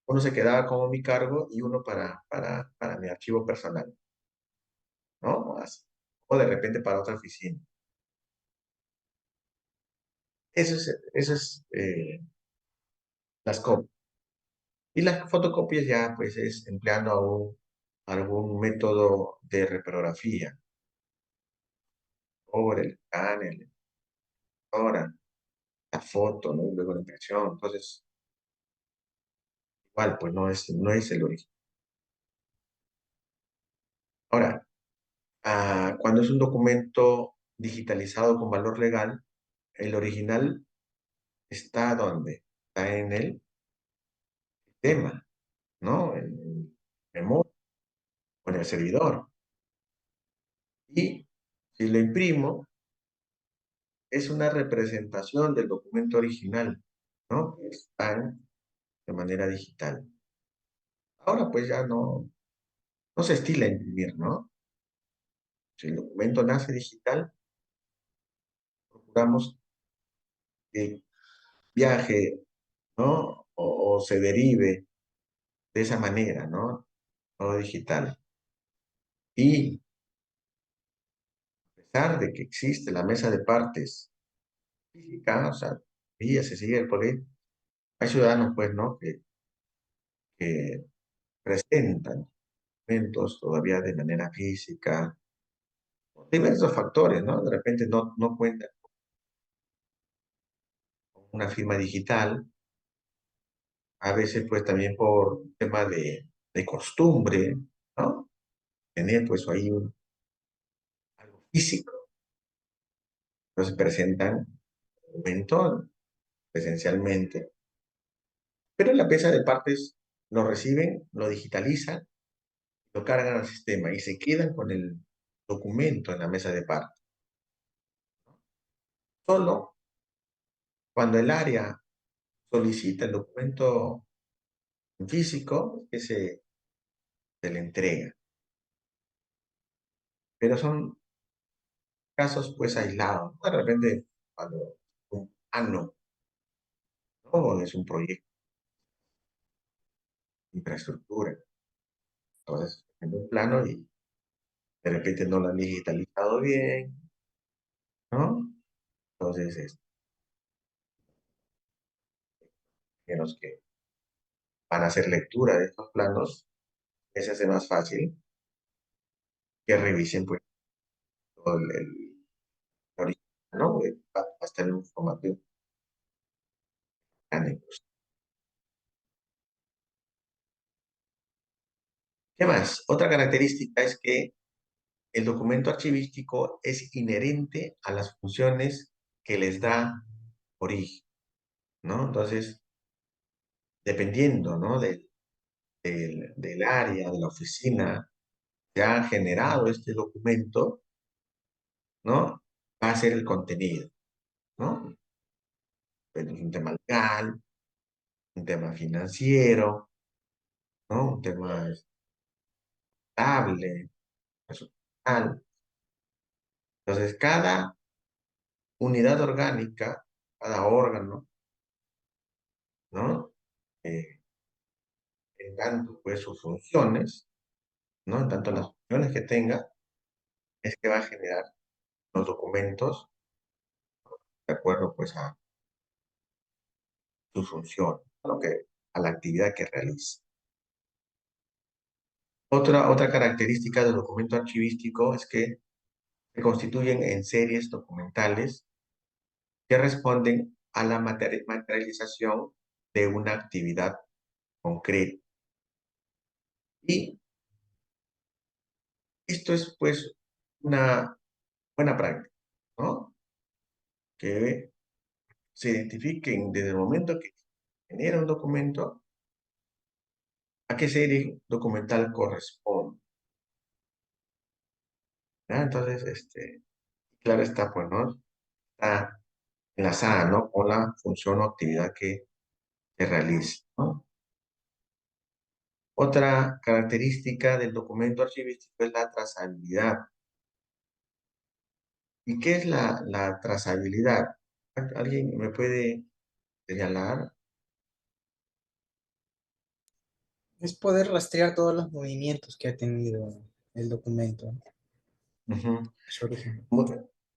uno se quedaba como mi cargo y uno para mi archivo personal, ¿no? Así. O de repente para otra oficina. Eso es las copias. Y las fotocopias ya, pues, es empleando algún método de reprografía, sobre el escáner, ahora la foto, ¿no? Y luego la impresión. Entonces, igual, pues no es el origen. Ahora, cuando es un documento digitalizado con valor legal, el original está ¿dónde? Está en el sistema, ¿no? En memoria, o en el servidor. Y si lo imprimo, es una representación del documento original, ¿no? Que está de manera digital. Ahora, pues ya no se estila imprimir, ¿no? Si el documento nace digital, procuramos que viaje, ¿no? O se derive de esa manera, ¿no? Todo digital. Y a pesar de que existe la mesa de partes física, o sea, y se sigue por ahí, hay ciudadanos, pues, ¿no? Que presentan documentos todavía de manera física, por diversos factores, ¿no? De repente no cuentan con una firma digital, a veces, pues, también por tema de costumbre, ¿no? Tener, pues, ahí algo físico. Entonces presentan documento presencialmente, pero la mesa de partes lo reciben, lo digitalizan, lo cargan al sistema y se quedan con el documento en la mesa de parte. Solo cuando el área solicita el documento físico, que se le entrega. Pero son casos pues aislados, ¿no? De repente cuando un plano, ¿no? Es un proyecto de infraestructura, entonces en un plano y de repente no lo han digitalizado bien, ¿no? Entonces, los que van a hacer lectura de estos planos, les hace más fácil que revisen pues todo el original, ¿no? Va a estar en un formato escáner. ¿Qué más? Otra característica es que el documento archivístico es inherente a las funciones que les da origen, ¿no? Entonces, dependiendo, ¿no? del área, de la oficina que ha generado este documento, ¿no? Va a ser el contenido, ¿no? Pues, un tema legal, un tema financiero, ¿no? Un tema estable, personal. Entonces, cada unidad orgánica, cada órgano, ¿no? En tanto, pues, sus funciones, ¿no? En tanto las funciones que tenga, es que va a generar los documentos de acuerdo, pues, a su función, a la actividad que realiza. Otra característica del documento archivístico es que se constituyen en series documentales que responden a la materialización de una actividad concreta. Y esto es, pues, una buena práctica, ¿no? Que se identifiquen desde el momento que genera un documento, a qué serie documental corresponde. ¿Ya? Entonces, claro está, pues, ¿no? Está enlazada, ¿no? Con la función o actividad que se realiza, ¿no? Otra característica del documento archivístico es la trazabilidad. ¿Y qué es la trazabilidad? ¿Alguien me puede señalar? Es poder rastrear todos los movimientos que ha tenido el documento, Ujú. su origen.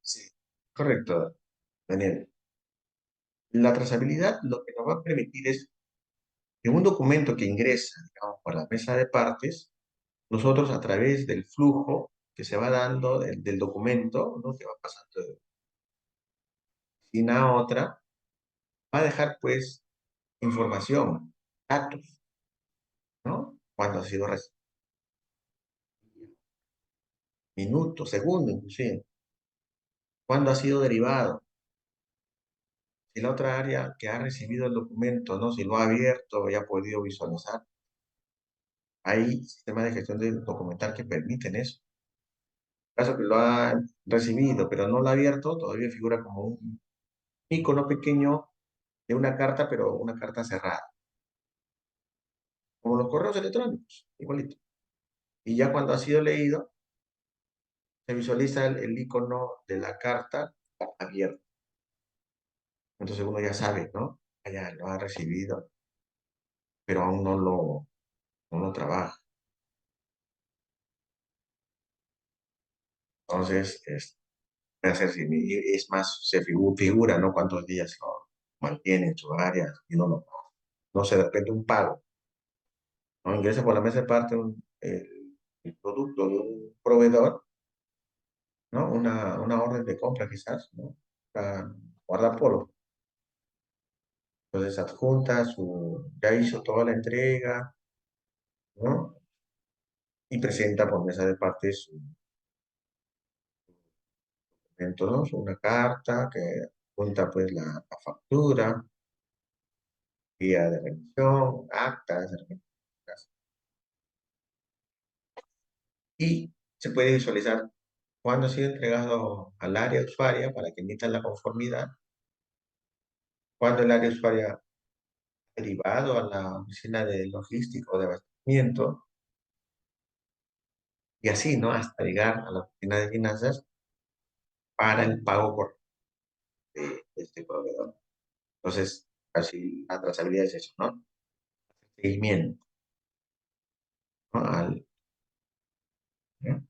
Sí, correcto, Daniel. La trazabilidad lo que nos va a permitir es que un documento que ingresa, digamos, por la mesa de partes, nosotros a través del flujo que se va dando del documento, ¿no? Que va pasando de una a otra, va a dejar pues información, datos, ¿no? Cuando ha sido recibido, minutos, segundos, inclusive. Cuando ha sido derivado. Si la otra área que ha recibido el documento, ¿no? Si lo ha abierto y ha podido visualizar. Hay sistemas de gestión documental que permiten eso. En caso que lo ha recibido, pero no lo ha abierto, todavía figura como un icono pequeño de una carta, pero una carta cerrada. Como los correos electrónicos, igualito. Y ya cuando ha sido leído, se visualiza el icono de la carta abierta. Entonces uno ya sabe, ¿no? Ya lo ha recibido, pero aún no lo trabaja. Entonces, puede hacer, es más, se figura, ¿no? Cuántos días lo mantiene en su área y no se depende un pago. ¿No? Ingresa por la mesa de parte el producto de un proveedor, ¿no? Una orden de compra quizás, ¿no? Para guardapolvo. Entonces adjunta ya hizo toda la entrega, ¿no? Y presenta por mesa de parte su documento, ¿no? Una carta que adjunta pues la factura, guía de revisión, actas, y se puede visualizar cuándo ha sido entregado al área usuaria para que emita la conformidad, cuándo el área usuaria ha derivado a la oficina de logística o de abastecimiento, y así, ¿no? Hasta llegar a la oficina de finanzas para el pago de este proveedor. Entonces, así la trazabilidad es eso, ¿no? Seguimiento, ¿no? ¿no?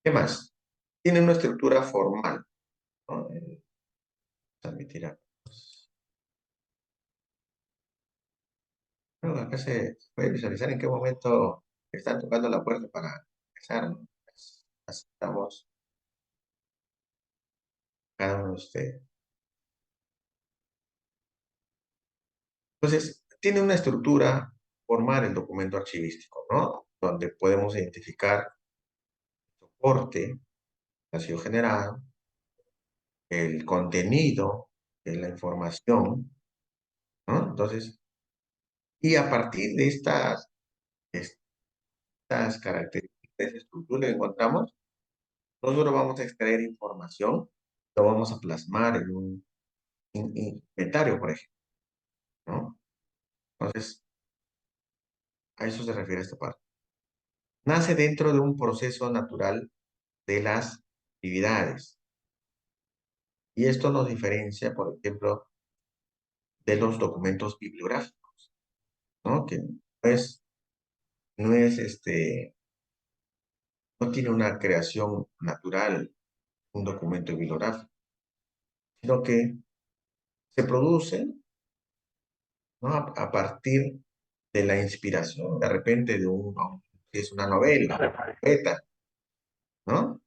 ¿Qué más? Tiene una estructura formal, ¿no? Transmitirá. Bueno, acá se puede visualizar en qué momento están tocando la puerta para empezar, ¿no? Estamos cada uno de ustedes. Entonces, tiene una estructura formal el documento archivístico, ¿no? Donde podemos identificar el soporte que ha sido generado, el contenido de la información, ¿no? Entonces, y a partir de estas características de esa estructura que encontramos, nosotros vamos a extraer información, lo vamos a plasmar en un inventario, por ejemplo, ¿no? Entonces, a eso se refiere esta parte. Nace dentro de un proceso natural de las actividades. Y esto nos diferencia, por ejemplo, de los documentos bibliográficos, ¿no? Que no tiene una creación natural un documento bibliográfico, sino que se produce, ¿no? A partir de la inspiración, de repente, que es una novela, un poeta, ¿no?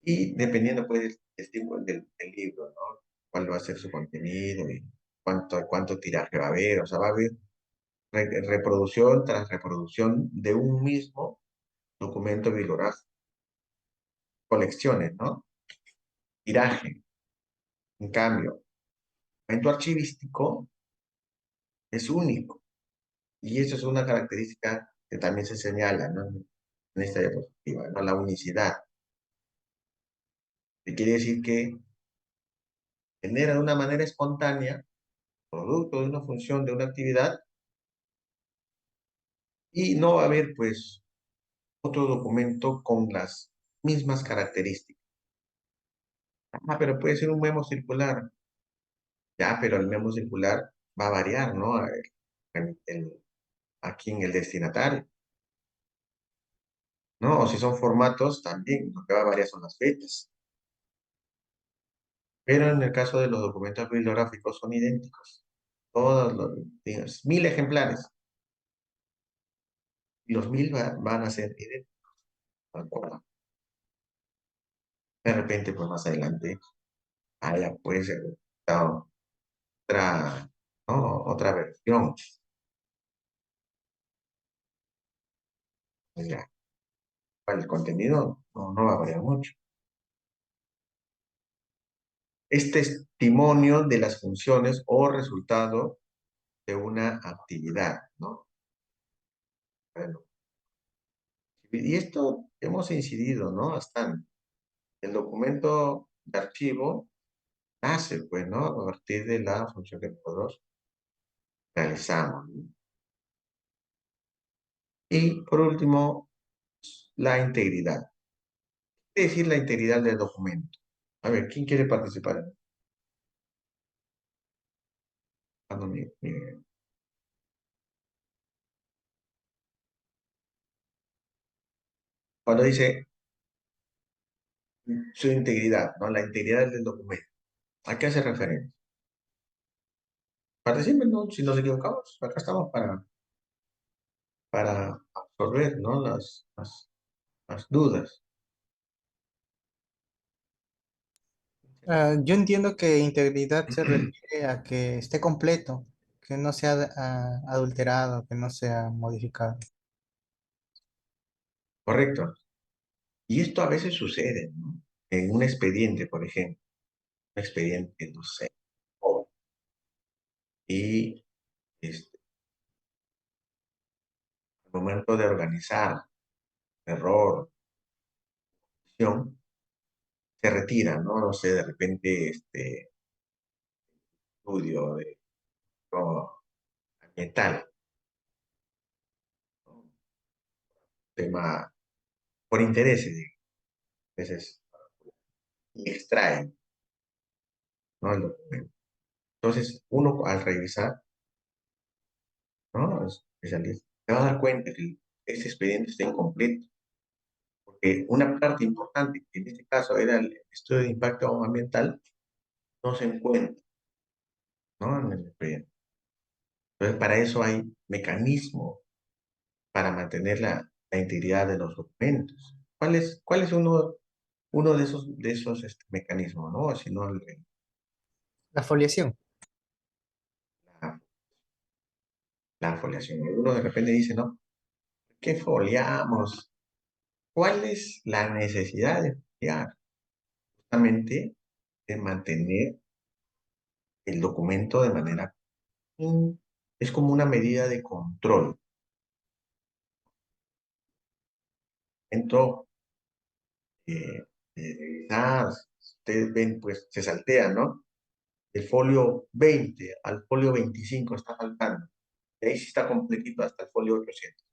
Y dependiendo, pues, del tipo del libro, ¿no? Cuál va a ser su contenido y cuánto tiraje va a haber, o sea, va a haber reproducción tras reproducción de un mismo documento bibliográfico, colecciones, ¿no? Tiraje. En cambio, el documento archivístico es único. Y eso es una característica que también se señala, ¿no? En esta diapositiva, ¿no? La unicidad. Que quiere decir que genera de una manera espontánea, producto de una función, de una actividad, y no va a haber, pues, otro documento con las mismas características. Ah, pero puede ser un memo circular. Ya, pero el memo circular va a variar, ¿no? Aquí en el destinatario, ¿no? O si son formatos, también lo que va a variar son las fechas. Pero en el caso de los documentos bibliográficos son idénticos. Todos los, digamos, 1000 ejemplares. Y los 1000 van a ser idénticos. De repente, pues más adelante, haya pues otra, ¿no? Otra versión. Pues ya, el contenido no va a variar mucho. Es testimonio de las funciones o resultado de una actividad, ¿no? Bueno, y esto hemos incidido, ¿no? Bastante. El documento de archivo nace, pues, ¿no? A partir de la función que nosotros realizamos, ¿no? Y por último, la integridad. ¿Qué quiere decir la integridad del documento? A ver, ¿quién quiere participar? Cuando dice su integridad, ¿no? La integridad del documento. ¿A qué hace referencia? Participen, ¿no? Si nos equivocamos, acá estamos para absorber, ¿no? Las dudas. Yo entiendo que integridad se refiere a que esté completo, que no sea adulterado, que no sea modificado. Correcto. Y esto a veces sucede, ¿no? En un expediente, por ejemplo. Un expediente, no sé, joven. Y momento de organizar, error, acción, se retira, ¿no? No sé, de repente, estudio de o, ambiental, ¿no? Tema por intereses, veces, y extraen, ¿no? El documento. Entonces, uno al revisar, ¿no? Es especialista, se va a dar cuenta que ese expediente está incompleto, porque una parte importante, que en este caso era el estudio de impacto ambiental, no se encuentra, ¿no? En el expediente. Entonces, para eso hay mecanismos para mantener la integridad de los documentos. ¿Cuál es uno de esos mecanismos, ¿no? Si no, La foliación. la, la foliación. Uno de repente dice, ¿no? ¿Qué foliamos? ¿Cuál es la necesidad de foliar? Justamente de mantener el documento de manera... Es como una medida de control. Entonces, ustedes ven, pues se saltea, ¿no? El folio 20 al folio 25 está faltando. Y ahí sí está completito hasta el folio 800.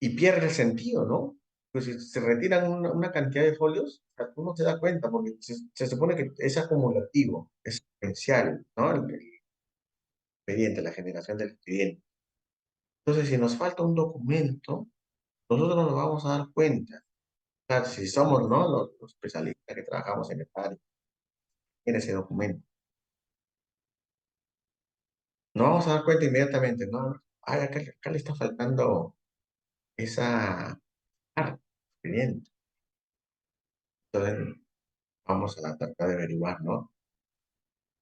Y pierde el sentido, ¿no? Pues si se retiran una cantidad de folios, o sea, uno se da cuenta, porque se supone que es acumulativo, es secuencial, ¿no? El expediente, la generación del expediente. Entonces, si nos falta un documento, nosotros nos vamos a dar cuenta. O sea, si somos, ¿no? Los especialistas que trabajamos en el área, en ese documento. Nos vamos a dar cuenta inmediatamente, ¿no? Ay, acá le está faltando esa parte, expediente. Entonces, vamos a tratar de averiguar, ¿no?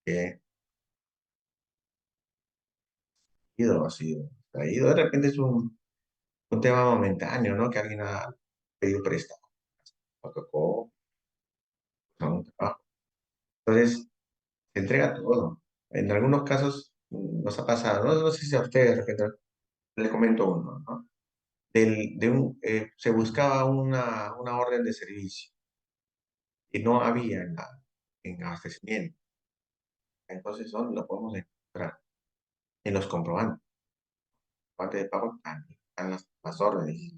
¿Qué ha sido traído? De repente es un tema momentáneo, ¿no? Que alguien ha pedido préstamo, o tocó a un trabajo. Entonces, se entrega todo. En algunos casos nos ha pasado, no sé si a ustedes de repente les comento uno, ¿no? Se buscaba una orden de servicio y no había en abastecimiento. Entonces, ¿dónde lo podemos encontrar? En los comprobantes. Parte de pago están las órdenes.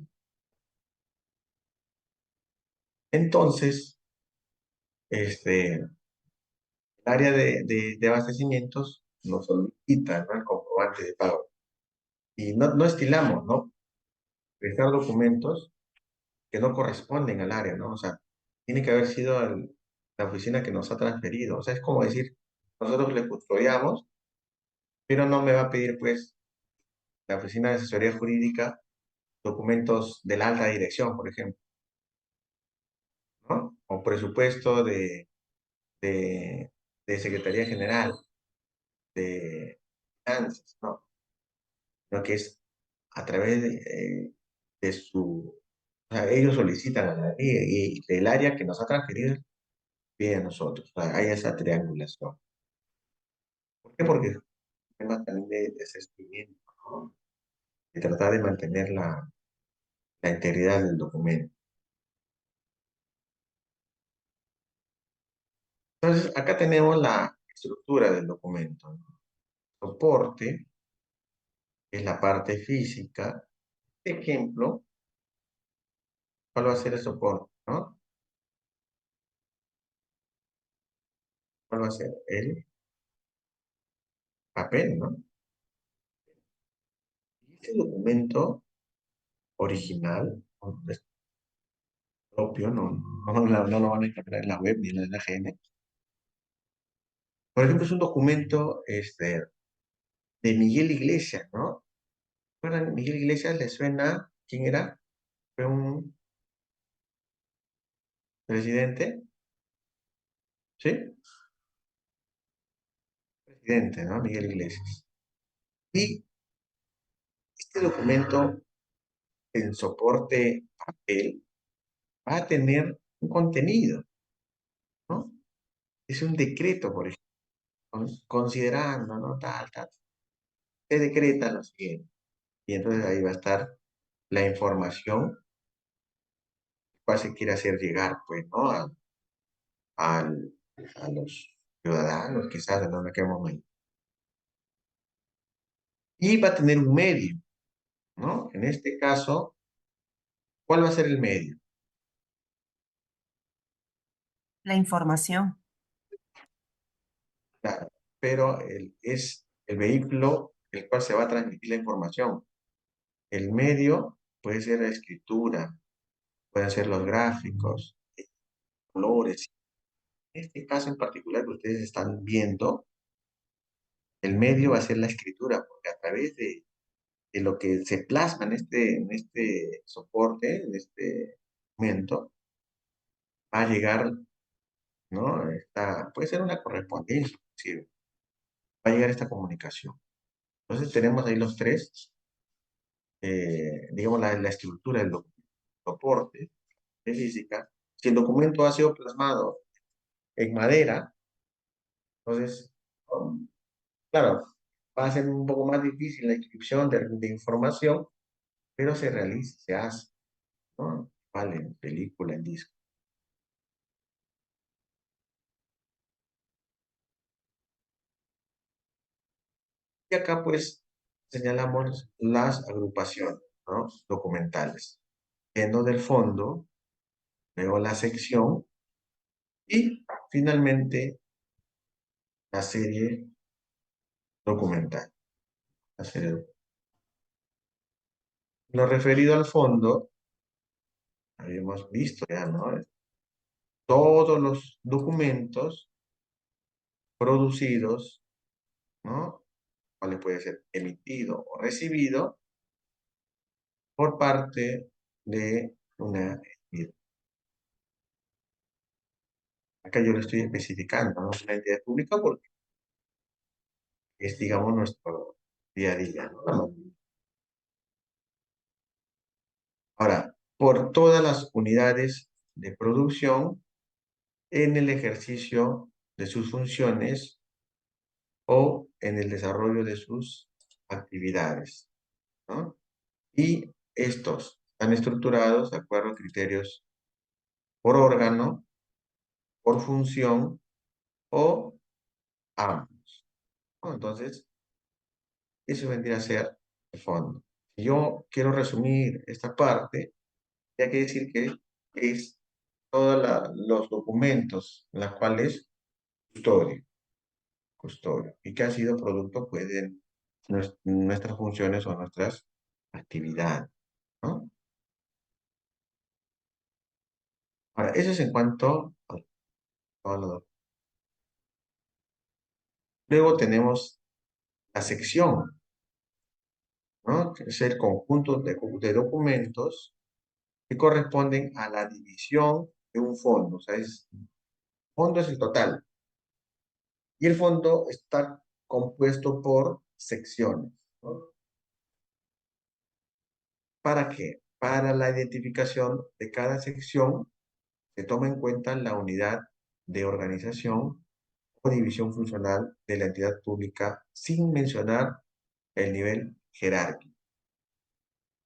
Entonces, el área de abastecimientos nos solicita, ¿no? El comprobante de pago. Y no estilamos, ¿no? Prestar documentos que no corresponden al área, ¿no? O sea, tiene que haber sido la oficina que nos ha transferido. O sea, es como decir, nosotros le custodiamos, pero no me va a pedir, pues, la oficina de asesoría jurídica documentos de la alta dirección, por ejemplo, ¿no? O presupuesto de, de Secretaría General, de finanzas, ¿no? Lo que es a través de su... O sea, ellos solicitan a la área y el área que nos ha transferido pide a nosotros. O sea, hay esa triangulación. ¿Por qué? Porque es un tema también de seguimiento, ¿no? De tratar de mantener la integridad del documento. Entonces, acá tenemos la estructura del documento, ¿no? Soporte, que es la parte física. Ejemplo, ¿cuál va a ser el soporte, no? ¿Cuál va a ser? El papel, ¿no? Y este documento original, ¿no? Es propio, no lo van a encontrar en la web ni en la AGN. Por ejemplo, es un documento de Miguel Iglesias, ¿no? ¿Recuerdan? Miguel Iglesias le suena, ¿quién era? Fue un presidente, ¿sí? Presidente, ¿no? Miguel Iglesias. Y este documento en soporte papel va a tener un contenido, ¿no? Es un decreto, por ejemplo, considerando, ¿no? Tal. Se decreta lo siguiente. Y entonces ahí va a estar la información cual se quiere hacer llegar, pues, ¿no? al- a los ciudadanos, quizás, en aquel momento. Y va a tener un medio, ¿no? En este caso, ¿cuál va a ser el medio? La información. Claro, pero es el vehículo el cual se va a transmitir la información. El medio puede ser la escritura, pueden ser los gráficos, colores. En este caso en particular que ustedes están viendo, el medio va a ser la escritura, porque a través de lo que se plasma en este soporte, en este momento, va a llegar, ¿no? Puede ser una correspondencia, sí, va a llegar esta comunicación. Entonces tenemos ahí los tres, digamos, la estructura del soporte de física. Si el documento ha sido plasmado en madera, entonces, claro, va a ser un poco más difícil la inscripción de información, pero se realiza, se hace, ¿no? Vale, en película, en disco. Y acá pues señalamos las agrupaciones, ¿no? Documentales. Yendo del fondo, luego la sección y finalmente la serie documental. La serie. Lo referido al fondo, habíamos visto ya, ¿no? Todos los documentos producidos, ¿no? Cuál puede ser emitido o recibido por parte de una entidad. Acá yo lo estoy especificando, ¿no? Una entidad pública porque es, digamos, nuestro día a día, ¿no? Ahora, por todas las unidades de producción en el ejercicio de sus funciones o en el desarrollo de sus actividades, ¿no? Y estos están estructurados de acuerdo a criterios por órgano, por función o ambos, ¿no? Entonces, eso vendría a ser el fondo. Si yo quiero resumir esta parte, hay que decir que es todos los documentos en los cuales custodio, y que ha sido producto pues, de nuestras funciones o nuestras actividades, ¿no? Ahora, eso es en cuanto a todo lo. Luego tenemos la sección, ¿no? Que es el conjunto de documentos que corresponden a la división de un fondo. O sea, fondo es el total. Y el fondo está compuesto por secciones, ¿no? ¿Para qué? Para la identificación de cada sección se toma en cuenta la unidad de organización o división funcional de la entidad pública sin mencionar el nivel jerárquico.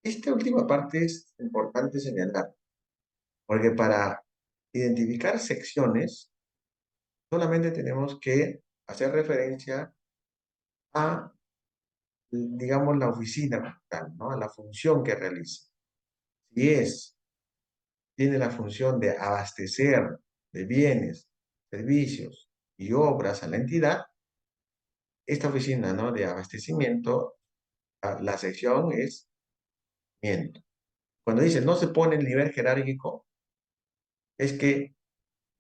Esta última parte es importante señalar, porque para identificar secciones solamente tenemos que hacer referencia a, digamos, la oficina como tal, ¿no? A la función que realiza. Si tiene la función de abastecer de bienes, servicios y obras a la entidad, esta oficina, ¿no? De abastecimiento, la sección es miento. Cuando dice no se pone el nivel jerárquico, es que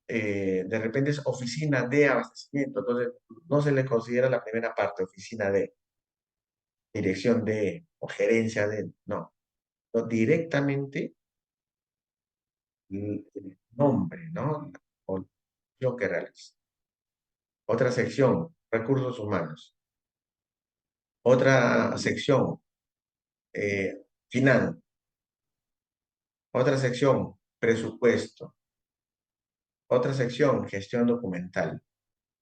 de repente es oficina de abastecimiento, entonces no se le considera la primera parte, oficina de, dirección de o gerencia de, no directamente el nombre, ¿no? O lo que realiza. Otra sección, recursos humanos. Otra sección, finanzas. Otra sección, presupuesto. Otra sección, gestión documental.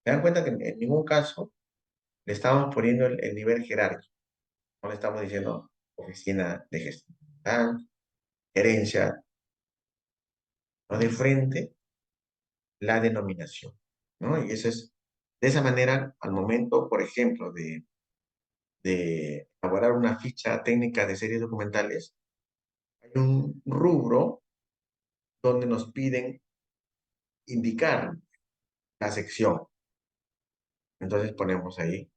¿Se dan cuenta que en ningún caso le estamos poniendo el nivel jerárquico? No le estamos diciendo oficina de gestión documental, gerencia, ¿no? De frente, la denominación, ¿no? Y eso es, de esa manera, al momento, por ejemplo, de elaborar una ficha técnica de series documentales, hay un rubro donde nos piden indicar la sección. Entonces ponemos ahí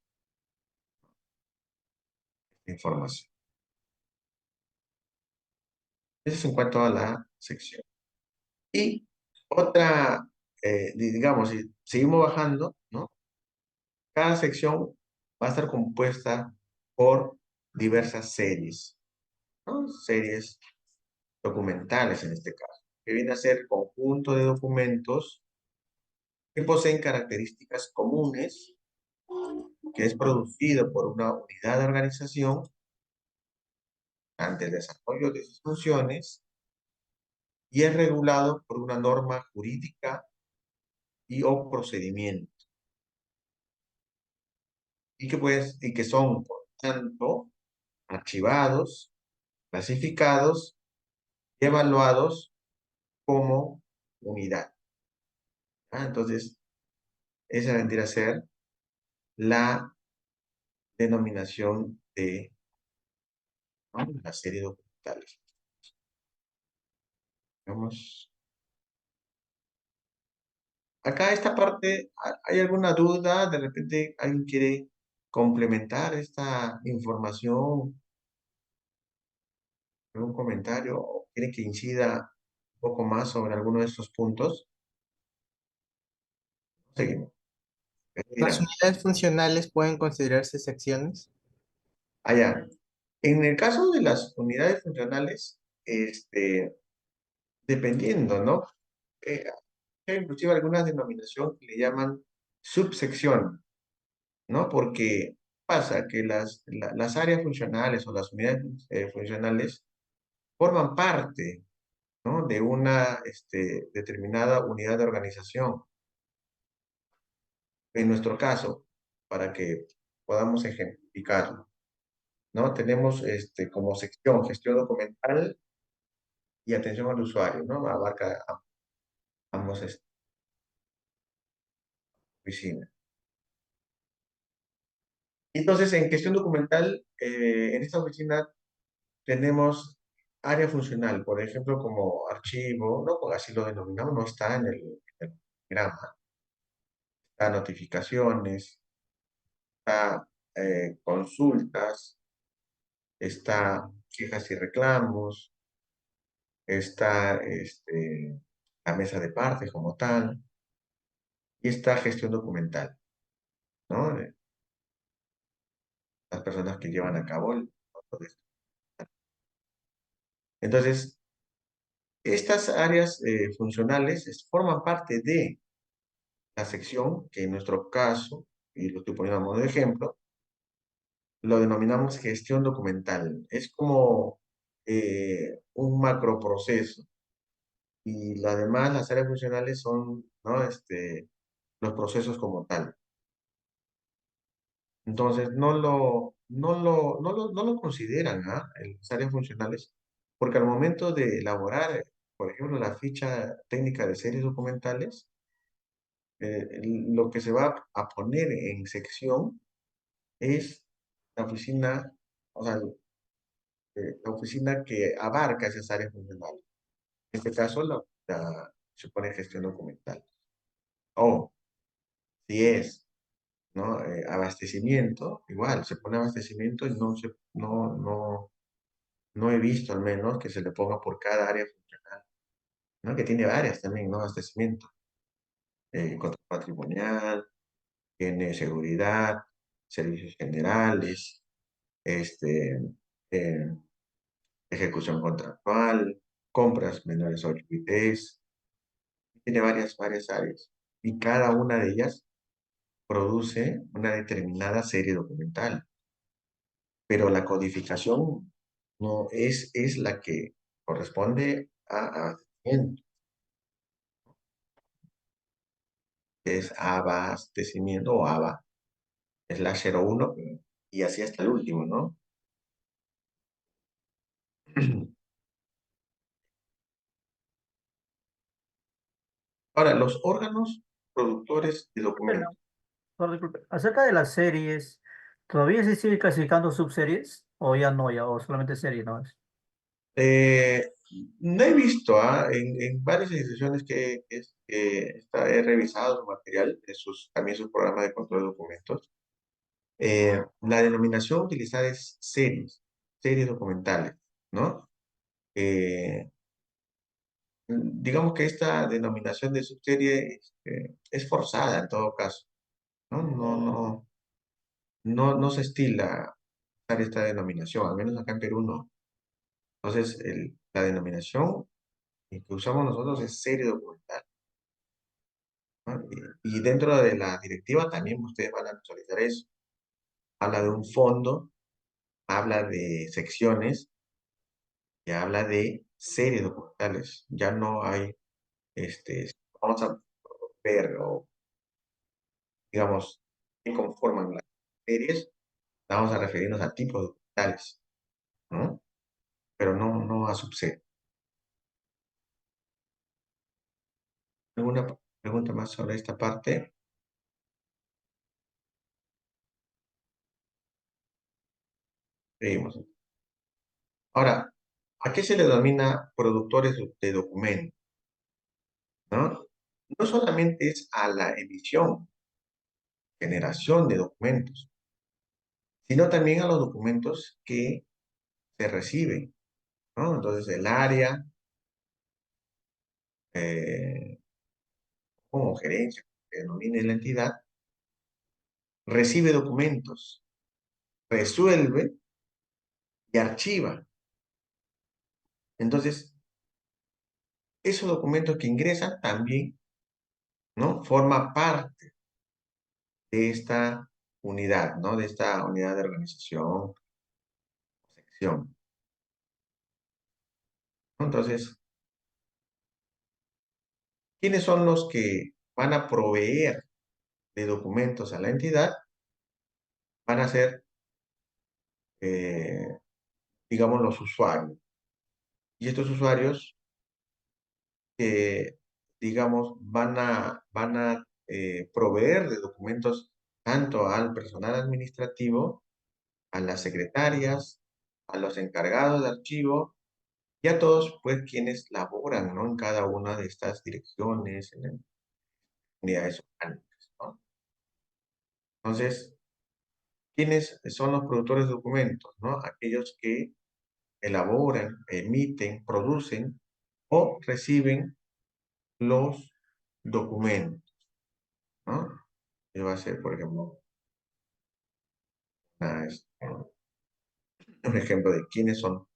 información. Eso es en cuanto a la sección. Y otra, digamos, si seguimos bajando, ¿no? Cada sección va a estar compuesta por diversas series, ¿no? Series documentales en este caso, que viene a ser conjunto de documentos que poseen características comunes, que es producido por una unidad de organización ante el desarrollo de sus funciones y es regulado por una norma jurídica y o procedimiento. Y que son, por tanto, archivados, clasificados y evaluados como unidad. Entonces, esa vendría a ser la denominación de, ¿no? La serie documentales. Vamos. Acá esta parte, ¿hay alguna duda? ¿De repente alguien quiere complementar esta información? ¿Algún comentario? ¿O quiere que incida un poco más sobre alguno de estos puntos? Seguimos. ¿Las Mira, unidades funcionales pueden considerarse secciones? allá. En el caso de las unidades funcionales, dependiendo, ¿no? Hay inclusive algunas denominaciones que le llaman subsección, ¿no? Porque pasa que las áreas funcionales o las unidades funcionales forman parte, ¿no? De una determinada unidad de organización. En nuestro caso, para que podamos ejemplificarlo, ¿no? Tenemos como sección gestión documental y atención al usuario, ¿no? Abarca ambos oficinas. Entonces, en gestión documental, en esta oficina tenemos área funcional, por ejemplo, como archivo, ¿no? Pues así lo denominamos, no está en el programa. Está notificaciones, está consultas, está quejas y reclamos, está la mesa de partes como tal, y está gestión documental, ¿no? Las personas que llevan a cabo todo esto. Entonces, estas áreas funcionales forman parte de la sección que en nuestro caso, y lo estoy poniendo a modo de ejemplo, lo denominamos gestión documental. Es como un macroproceso. Y además las áreas funcionales son, ¿no? Los procesos como tal. Entonces, no lo consideran, ¿ah? En las áreas funcionales, porque al momento de elaborar, por ejemplo, la ficha técnica de series documentales, lo que se va a poner en sección es la oficina, o sea, la oficina que abarca esas áreas funcionales. En este caso, se pone gestión documental. O, si es, ¿no? Abastecimiento, igual, se pone abastecimiento y no he visto al menos que se le ponga por cada área funcional, ¿no? Que tiene varias también, ¿no? Abastecimiento. Control patrimonial, tiene seguridad, servicios generales, este, eh, ejecución contractual, compras menores a 8 ITs, tiene varias áreas. Y cada una de ellas produce una determinada serie documental. Pero la codificación no es la que corresponde a abastecimiento, que es abastecimiento o ABA, es la 01 y así hasta el último, ¿no? Ahora, los órganos productores de documentos. Disculpe. Acerca de las series, ¿todavía se sigue clasificando subseries? ¿O ya no, ya, o solamente serie, no es? Eh, no he visto en varias instituciones he revisado su material, también sus programas de control de documentos. La denominación utilizada es series documentales, ¿no? Digamos que esta denominación de subserie es forzada en todo caso, ¿no? No se estila usar esta denominación, al menos acá en Perú no. Entonces, la denominación que usamos nosotros es serie documental, ¿no? Y dentro de la directiva también ustedes van a visualizar eso. Habla de un fondo, habla de secciones y habla de series documentales. Ya no hay, vamos a ver, o digamos, qué conforman las series, vamos a referirnos a tipos documentales, ¿no? Pero no a subseries. ¿Alguna pregunta más sobre esta parte? Seguimos. Ahora, ¿a qué se le denomina productores de documentos? ¿No? No solamente es a la emisión, generación de documentos, sino también a los documentos que se reciben, ¿no? Entonces, el área, como gerencia, que denomine la entidad, recibe documentos, resuelve y archiva. Entonces, esos documentos que ingresan también, ¿no? Forma parte de esta unidad, ¿no? De esta unidad de organización, sección. Entonces, ¿quiénes son los que van a proveer de documentos a la entidad? Van a ser, digamos, los usuarios. Y estos usuarios, digamos, van a proveer de documentos tanto al personal administrativo, a las secretarias, a los encargados de archivo y a todos, pues, quienes laboran, ¿no? En cada una de estas direcciones, en unidades orgánicas, ¿no? Entonces, ¿quiénes son los productores de documentos, ¿no? Aquellos que elaboran, emiten, producen o reciben los documentos, ¿no? Que va a ser, por ejemplo, un ejemplo de quiénes son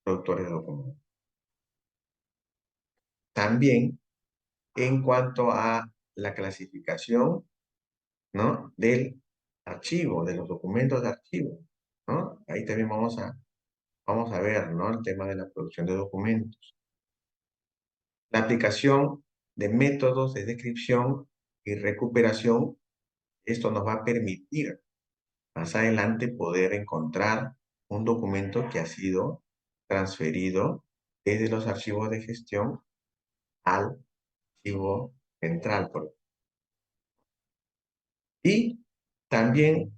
productores de documentos. También, en cuanto a la clasificación, ¿no? Del archivo, de los documentos de archivo, ¿no? Ahí también vamos a ver, ¿no? El tema de la producción de documentos. La aplicación de métodos de descripción y recuperación, esto nos va a permitir más adelante poder encontrar un documento que ha sido transferido desde los archivos de gestión al archivo central. Y también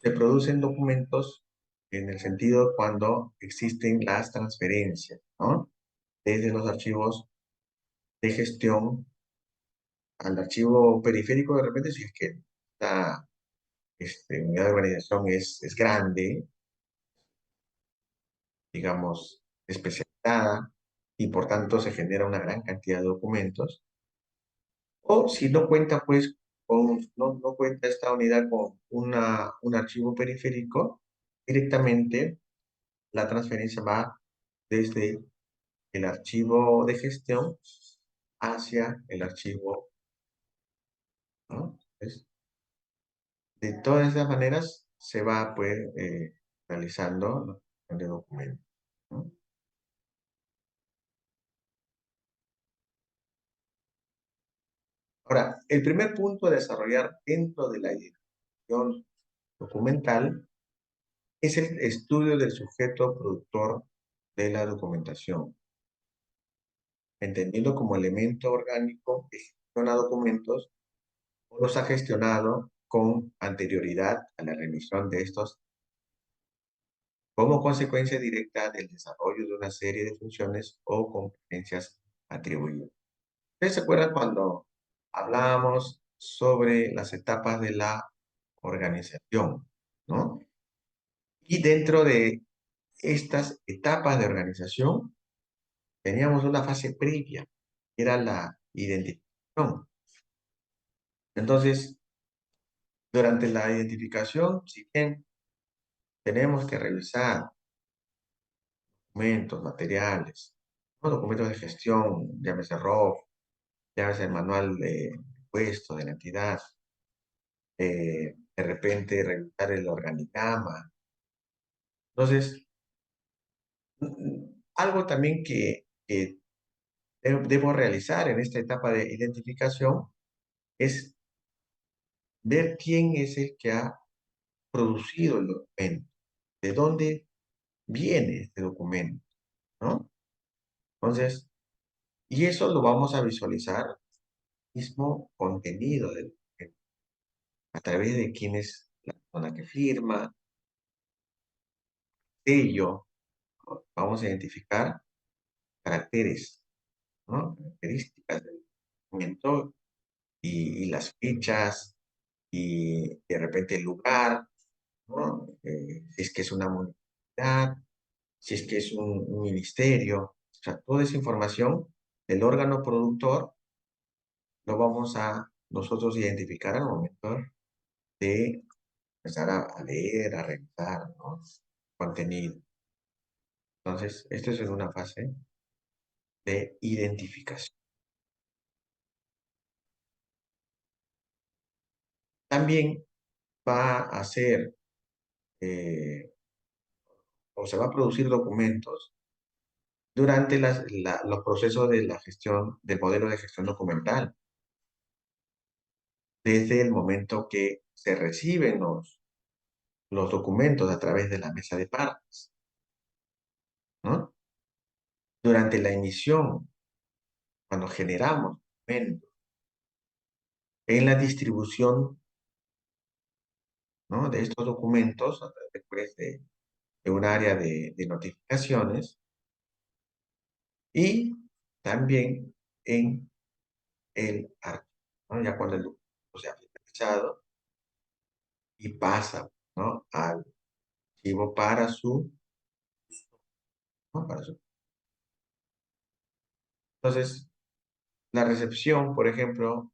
se producen documentos en el sentido cuando existen las transferencias, ¿no? Desde los archivos de gestión al archivo periférico, de repente, si es que esta unidad de organización es grande, digamos, especializada, y por tanto se genera una gran cantidad de documentos. O si no cuenta, pues, no cuenta esta unidad con un archivo periférico, directamente la transferencia va desde el archivo de gestión hacia el archivo, ¿no? Entonces, de todas esas maneras se va, pues, realizando la creación de documentos, ¿no? Ahora, el primer punto a desarrollar dentro de la identificación documental es el estudio del sujeto productor de la documentación, entendiendo como elemento orgánico que gestiona documentos o los ha gestionado con anterioridad a la remisión de estos como consecuencia directa del desarrollo de una serie de funciones o competencias atribuidas. ¿Ustedes se acuerdan cuando hablábamos sobre las etapas de la organización, ¿no? Y dentro de estas etapas de organización teníamos una fase previa, que era la identificación. Entonces, durante la identificación, si bien tenemos que revisar documentos, materiales, ¿no? Documentos de gestión, llámese ROF, llámese el manual de puesto de la entidad, de repente revisar el organigrama. Entonces, algo también que debo realizar en esta etapa de identificación es ver quién es el que ha producido el documento, de dónde viene este documento, ¿no? Entonces, y eso lo vamos a visualizar, mismo contenido del documento, a través de quién es la persona que firma, sello, ¿no? Vamos a identificar caracteres, ¿no? Características del documento y las fechas y de repente el lugar, ¿no? Si es que es una municipalidad, si es que es un ministerio, o sea, toda esa información del órgano productor lo vamos a nosotros identificar al momento de empezar a leer, a revisar, ¿no? Contenido. Entonces, esto es en una fase de identificación. También va a ser o se va a producir documentos durante los procesos de la gestión, del modelo de gestión documental. Desde el momento que se reciben los documentos a través de la mesa de partes, ¿no? Durante la emisión, cuando generamos documentos, en la distribución, ¿no? De estos documentos, después de un área de notificaciones, y también en el archivo, ¿no? Ya cuando el documento se ha finalizado y pasa, ¿no? Al archivo para su, ¿no? Para su. Entonces, la recepción, por ejemplo,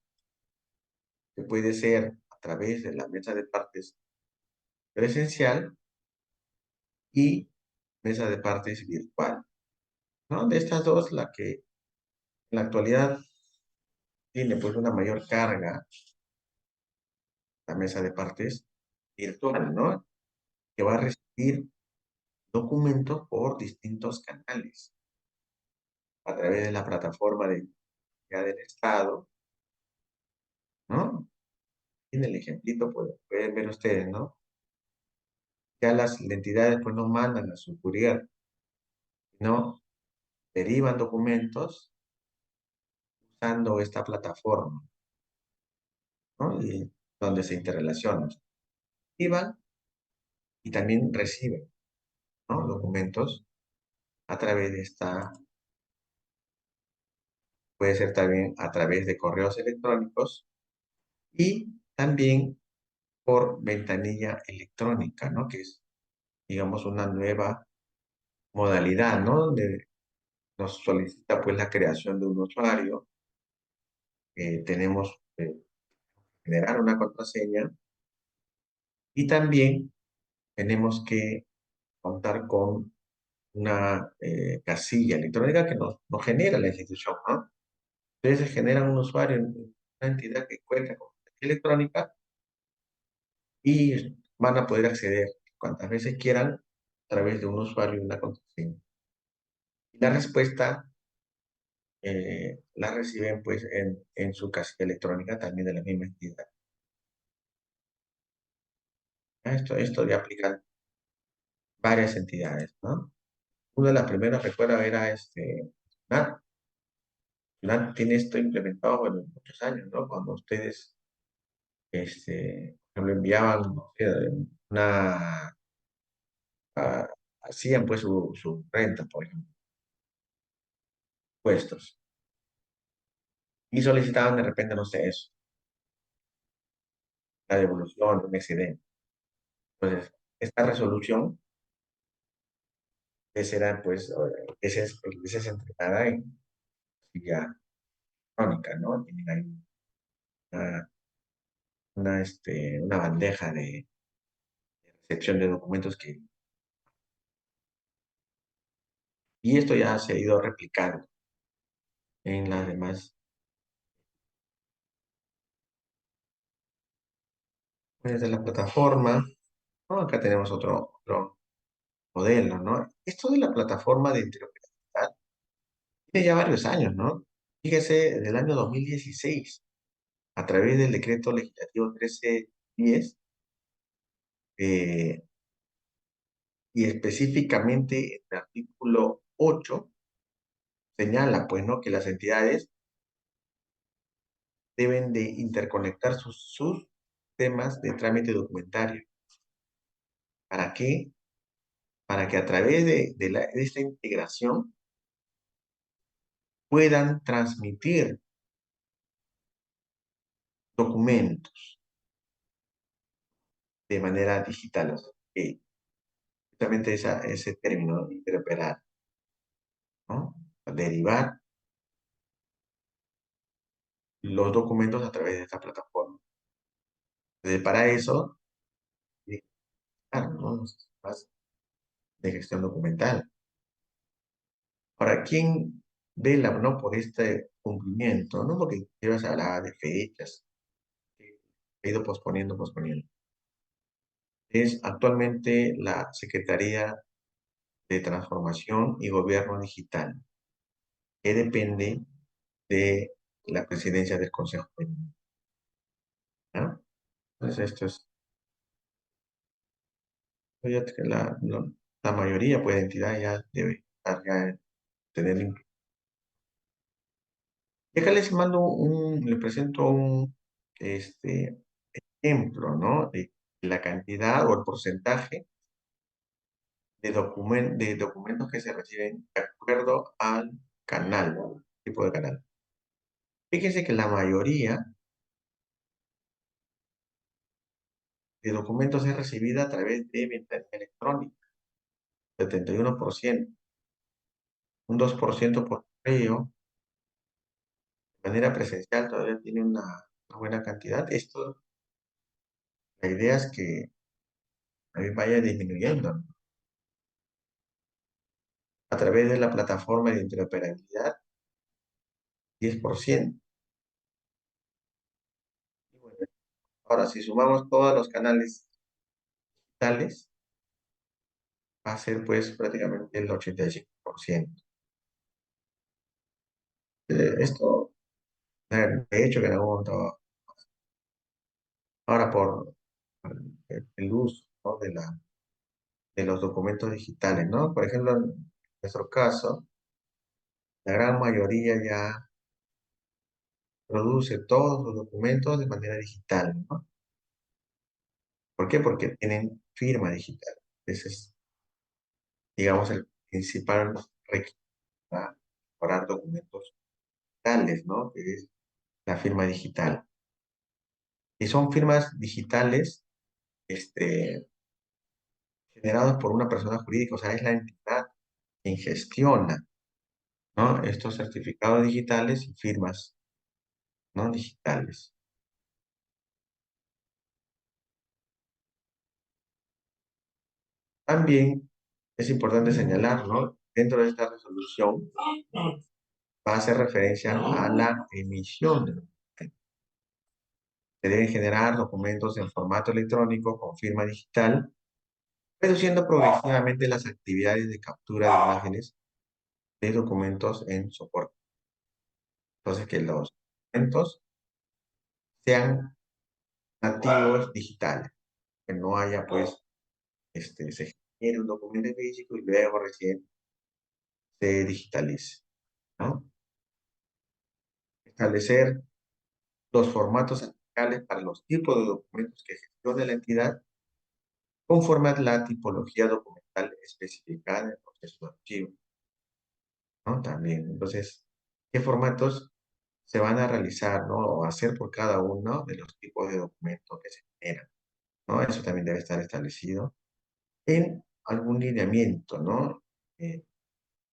que puede ser a través de la mesa de partes presencial y mesa de partes virtual, ¿no? De estas dos, la que en la actualidad tiene pues una mayor carga, la mesa de partes virtual, ¿no? Que va a recibir documentos por distintos canales, a través de la plataforma del Estado, ¿no? En el ejemplito pueden ver ustedes, ¿no? Ya las entidades pues no mandan a su courier, sino derivan documentos usando esta plataforma, ¿no? Y donde se interrelacionan. Derivan y también reciben, ¿no? Documentos a través de esta, puede ser también a través de correos electrónicos y también por ventanilla electrónica, ¿no? Que es, digamos, una nueva modalidad, ¿no? Donde nos solicita pues la creación de un usuario, tenemos que generar una contraseña y también tenemos que contar con una casilla electrónica que nos genera la institución, ¿no? Entonces se genera un usuario en una entidad que cuenta con casilla electrónica y van a poder acceder cuantas veces quieran a través de un usuario y una contraseña. Y la respuesta la reciben pues en su casilla electrónica también de la misma entidad. Esto ya aplica varias entidades, ¿no? Una de las primeras, recuerdo, era NAT. NAT tiene esto implementado, bueno, muchos años, ¿no? Cuando ustedes lo enviaban, no sé, una, ah, hacían pues su renta, por ejemplo, puestos, y solicitaban de repente, no sé, eso, la devolución, un excedente. Entonces, esta resolución, esa era pues, esa es entregada en silla crónica, ¿no? Tienen ahí una, una bandeja de recepción de documentos y esto ya se ha ido replicando en las demás. Desde la plataforma, ¿no? Acá tenemos otro modelo, ¿no? Esto de la plataforma de interoperabilidad tiene ya varios años, ¿no? Fíjese, del año 2016, a través del decreto legislativo 1310, eh, y específicamente el artículo 8, señala, pues, ¿no? Que las entidades deben de interconectar sus temas de trámite documentario. ¿Para qué? Para que a través de esta integración puedan transmitir documentos de manera digital. O sea, que justamente ese término, interoperar, ¿no? Derivar los documentos a través de esta plataforma. Entonces, para eso, claro, ¿no? Los sistemas de gestión documental. Ahora, ¿quién vela, no, por este cumplimiento? ¿No? Porque ya se hablaba de fechas, que ha ido posponiendo. Es actualmente la Secretaría de Transformación y Gobierno Digital, que depende de la presidencia del Consejo. ¿No? Entonces, esto es, ya que la mayoría pues, de entidades ya debe estar ya tener. Y acá les mando le presento un ejemplo, ¿no? De la cantidad o el porcentaje de documentos que se reciben de acuerdo al canal, ¿no? Tipo de canal. Fíjense que la mayoría de documentos es recibida a través de ventanilla electrónica, 71%, un 2% por correo, de manera presencial todavía tiene una buena cantidad. Esto, la idea es que vaya disminuyendo, ¿no? A través de la plataforma de interoperabilidad, 10%. Y bueno, ahora, si sumamos todos los canales digitales, va a ser pues prácticamente el 85%. Esto, de hecho, que en algún momento, ahora por el uso, ¿no? de los documentos digitales, ¿no? Por ejemplo, en nuestro caso, la gran mayoría ya produce todos los documentos de manera digital, ¿no? ¿Por qué? Porque tienen firma digital. Ese es, digamos, el principal requisito para mejorar documentos digitales, ¿no? Que es la firma digital. Y son firmas digitales, generadas por una persona jurídica, o sea, es la entidad quien gestiona, ¿no? Estos certificados digitales y firmas, ¿no? Digitales. También es importante señalar, ¿no? Dentro de esta resolución va a hacer referencia a la emisión de documentos. Se deben generar documentos en formato electrónico con firma digital, reduciendo progresivamente las actividades de captura de imágenes de documentos en soporte. Entonces, que los documentos sean nativos digitales, que no haya, pues, se genere un documento físico y luego recién se digitalice, ¿no? Establecer los formatos aplicables para los tipos de documentos que gestione la entidad conforme a la tipología documental especificada en el proceso de archivo, ¿no? También, entonces, ¿qué formatos se van a realizar, ¿no? O hacer por cada uno de los tipos de documentos que se generan, ¿no? Eso también debe estar establecido en algún lineamiento, ¿no?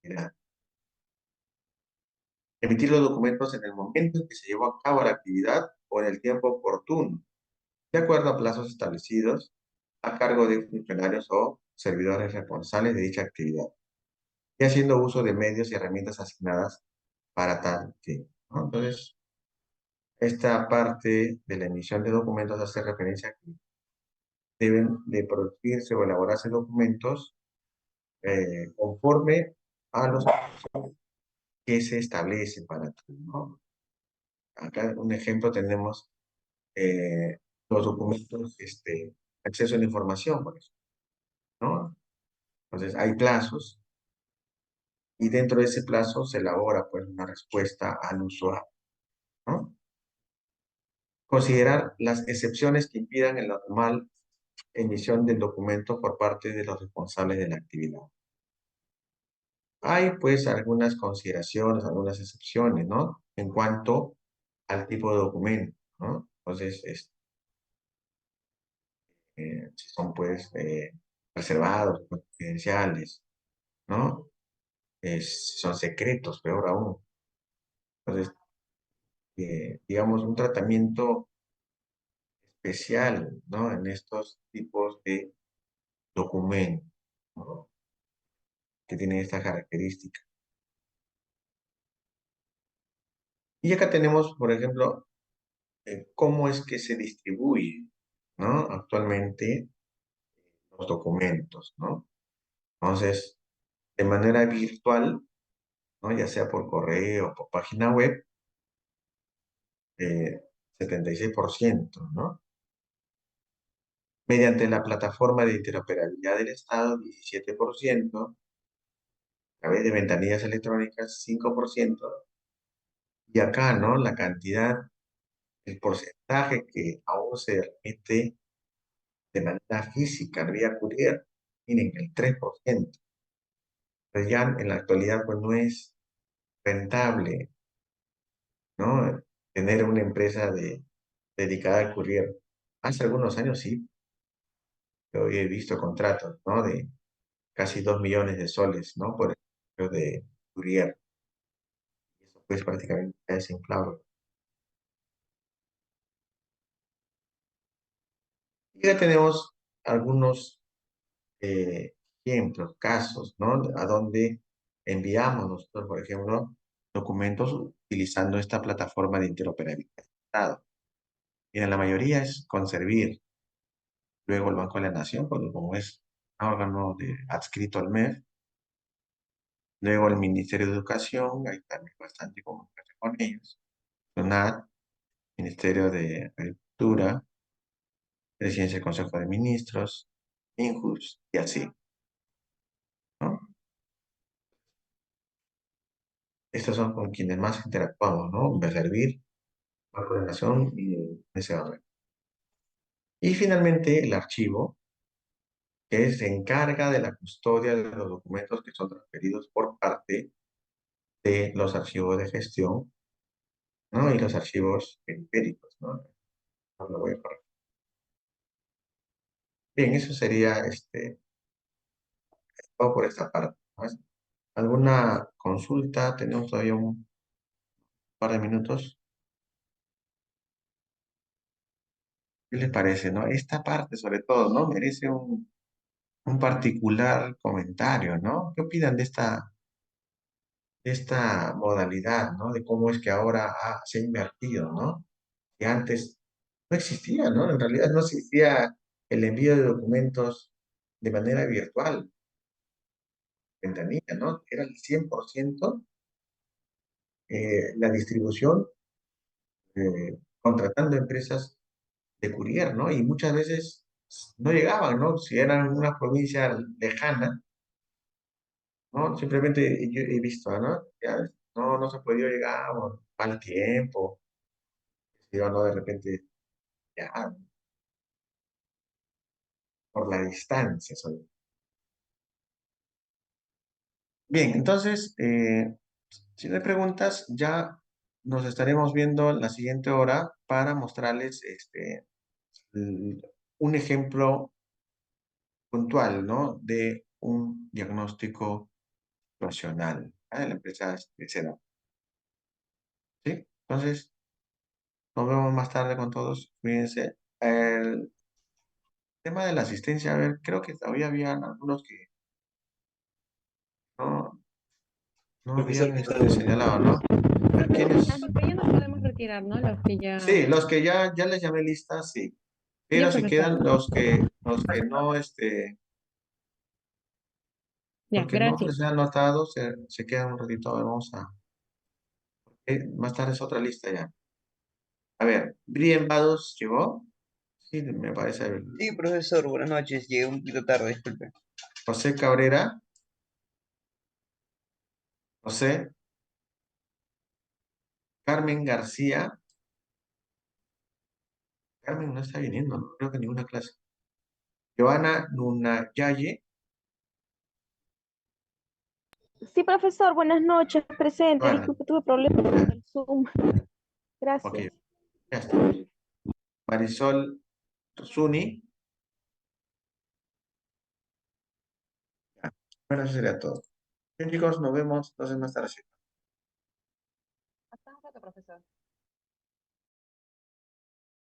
Mira, emitir los documentos en el momento en que se llevó a cabo la actividad o en el tiempo oportuno, de acuerdo a plazos establecidos a cargo de funcionarios o servidores responsables de dicha actividad, y haciendo uso de medios y herramientas asignadas para tal fin, ¿no? Entonces, esta parte de la emisión de documentos hace referencia a que deben de producirse o elaborarse documentos conforme a los plazos que se establecen para tal, ¿no? Acá un ejemplo tenemos los documentos, acceso a la información, por ejemplo, ¿no? Entonces hay plazos y dentro de ese plazo se elabora pues una respuesta al usuario, ¿no? Considerar las excepciones que impidan la normal emisión del documento por parte de los responsables de la actividad. Hay pues algunas consideraciones, algunas excepciones, ¿no? En cuanto al tipo de documento, ¿no? Entonces, si son pues reservados, confidenciales, ¿no? Si son secretos, peor aún. Entonces, digamos, un tratamiento especial, ¿no? En estos tipos de documentos, ¿no? Que tienen esta característica. Y acá tenemos, por ejemplo, cómo es que se distribuye, ¿no? Actualmente los documentos, ¿no? Entonces, de manera virtual, ¿no? Ya sea por correo o por página web, 76%, ¿no? Mediante la plataforma de interoperabilidad del Estado, 17%, a través de ventanillas electrónicas, 5%, y acá, ¿no? La cantidad, el porcentaje que aún se remite de manera física, vía courier, miren, el 3%. Pues ya en la actualidad, pues no es rentable, ¿no? Tener una empresa dedicada al courier. Hace algunos años sí, yo he visto contratos, ¿no? De casi 2 millones de soles, ¿no? Por el de courier. Eso pues prácticamente ya es inflado. Y ya tenemos algunos ejemplos, casos, ¿no? A donde enviamos nosotros, por ejemplo, documentos utilizando esta plataforma de interoperabilidad. Y en la mayoría es Conservir, luego el Banco de la Nación, porque como es un órgano adscrito al MEF, luego el Ministerio de Educación, hay también bastante comunicación con ellos, SUNAT, Ministerio de Agricultura, Presidencia del Consejo de Ministros, INJUS, y así, ¿no? Estos son con quienes más interactuamos, ¿no? Servir, Banco de la Nación y ese orden. Y finalmente el archivo, que se encarga de la custodia de los documentos que son transferidos por parte de los archivos de gestión, ¿no? Y los archivos periféricos, ¿no? No lo voy a corregir. Bien, eso sería todo por esta parte, ¿no? ¿Alguna consulta? Tenemos todavía un par de minutos. ¿Qué les parece, no? Esta parte, sobre todo, ¿no? Merece un particular comentario, ¿no? ¿Qué opinan de esta modalidad, ¿no? De cómo es que ahora se ha invertido, ¿no? Que antes no existía, ¿no? En realidad no existía el envío de documentos de manera virtual, ventanilla, ¿no? Era el 100% la distribución contratando empresas de courier, ¿no? Y muchas veces no llegaban, ¿no? Si eran una provincia lejana, ¿no? Simplemente yo he visto, ¿no? Ya, no se ha podido llegar por mal tiempo, digo, no, de repente, ya, por la distancia. Bien, entonces, si no hay preguntas, ya nos estaremos viendo la siguiente hora para mostrarles l- un ejemplo puntual, ¿no? De un diagnóstico situacional, ¿ah? De la empresa Sena. ¿Sí? Entonces, nos vemos más tarde con todos. Cuídense. El tema de la asistencia, a ver, creo que todavía habían algunos que no, no Profesor, habían señalado, ¿no? ¿Quiénes? Los que ya no podemos retirar, ¿no? Los que ya... Sí, los que ya les llamé lista, sí. Ya, Pero si profesor. quedan los que no, Ya, los que no gracias. les han anotado, se quedan un ratito. A ver, vamos a. Más tarde es otra lista ya. A ver, Brian Vados llegó. Sí, me parece. Sí, profesor, buenas noches. Llegué un poquito tarde, disculpe. José Cabrera. José. Carmen García. Carmen no está viniendo, no creo que ninguna clase. Joana Nunayaye. Sí, profesor, buenas noches, presente. Joana, Disculpe, tuve problemas con el Zoom. ok, Gracias. ya está. Marisol Zuni. Ya. Bueno, eso sería todo. Bien, chicos, nos vemos entonces más tarde. Hasta un rato, profesor.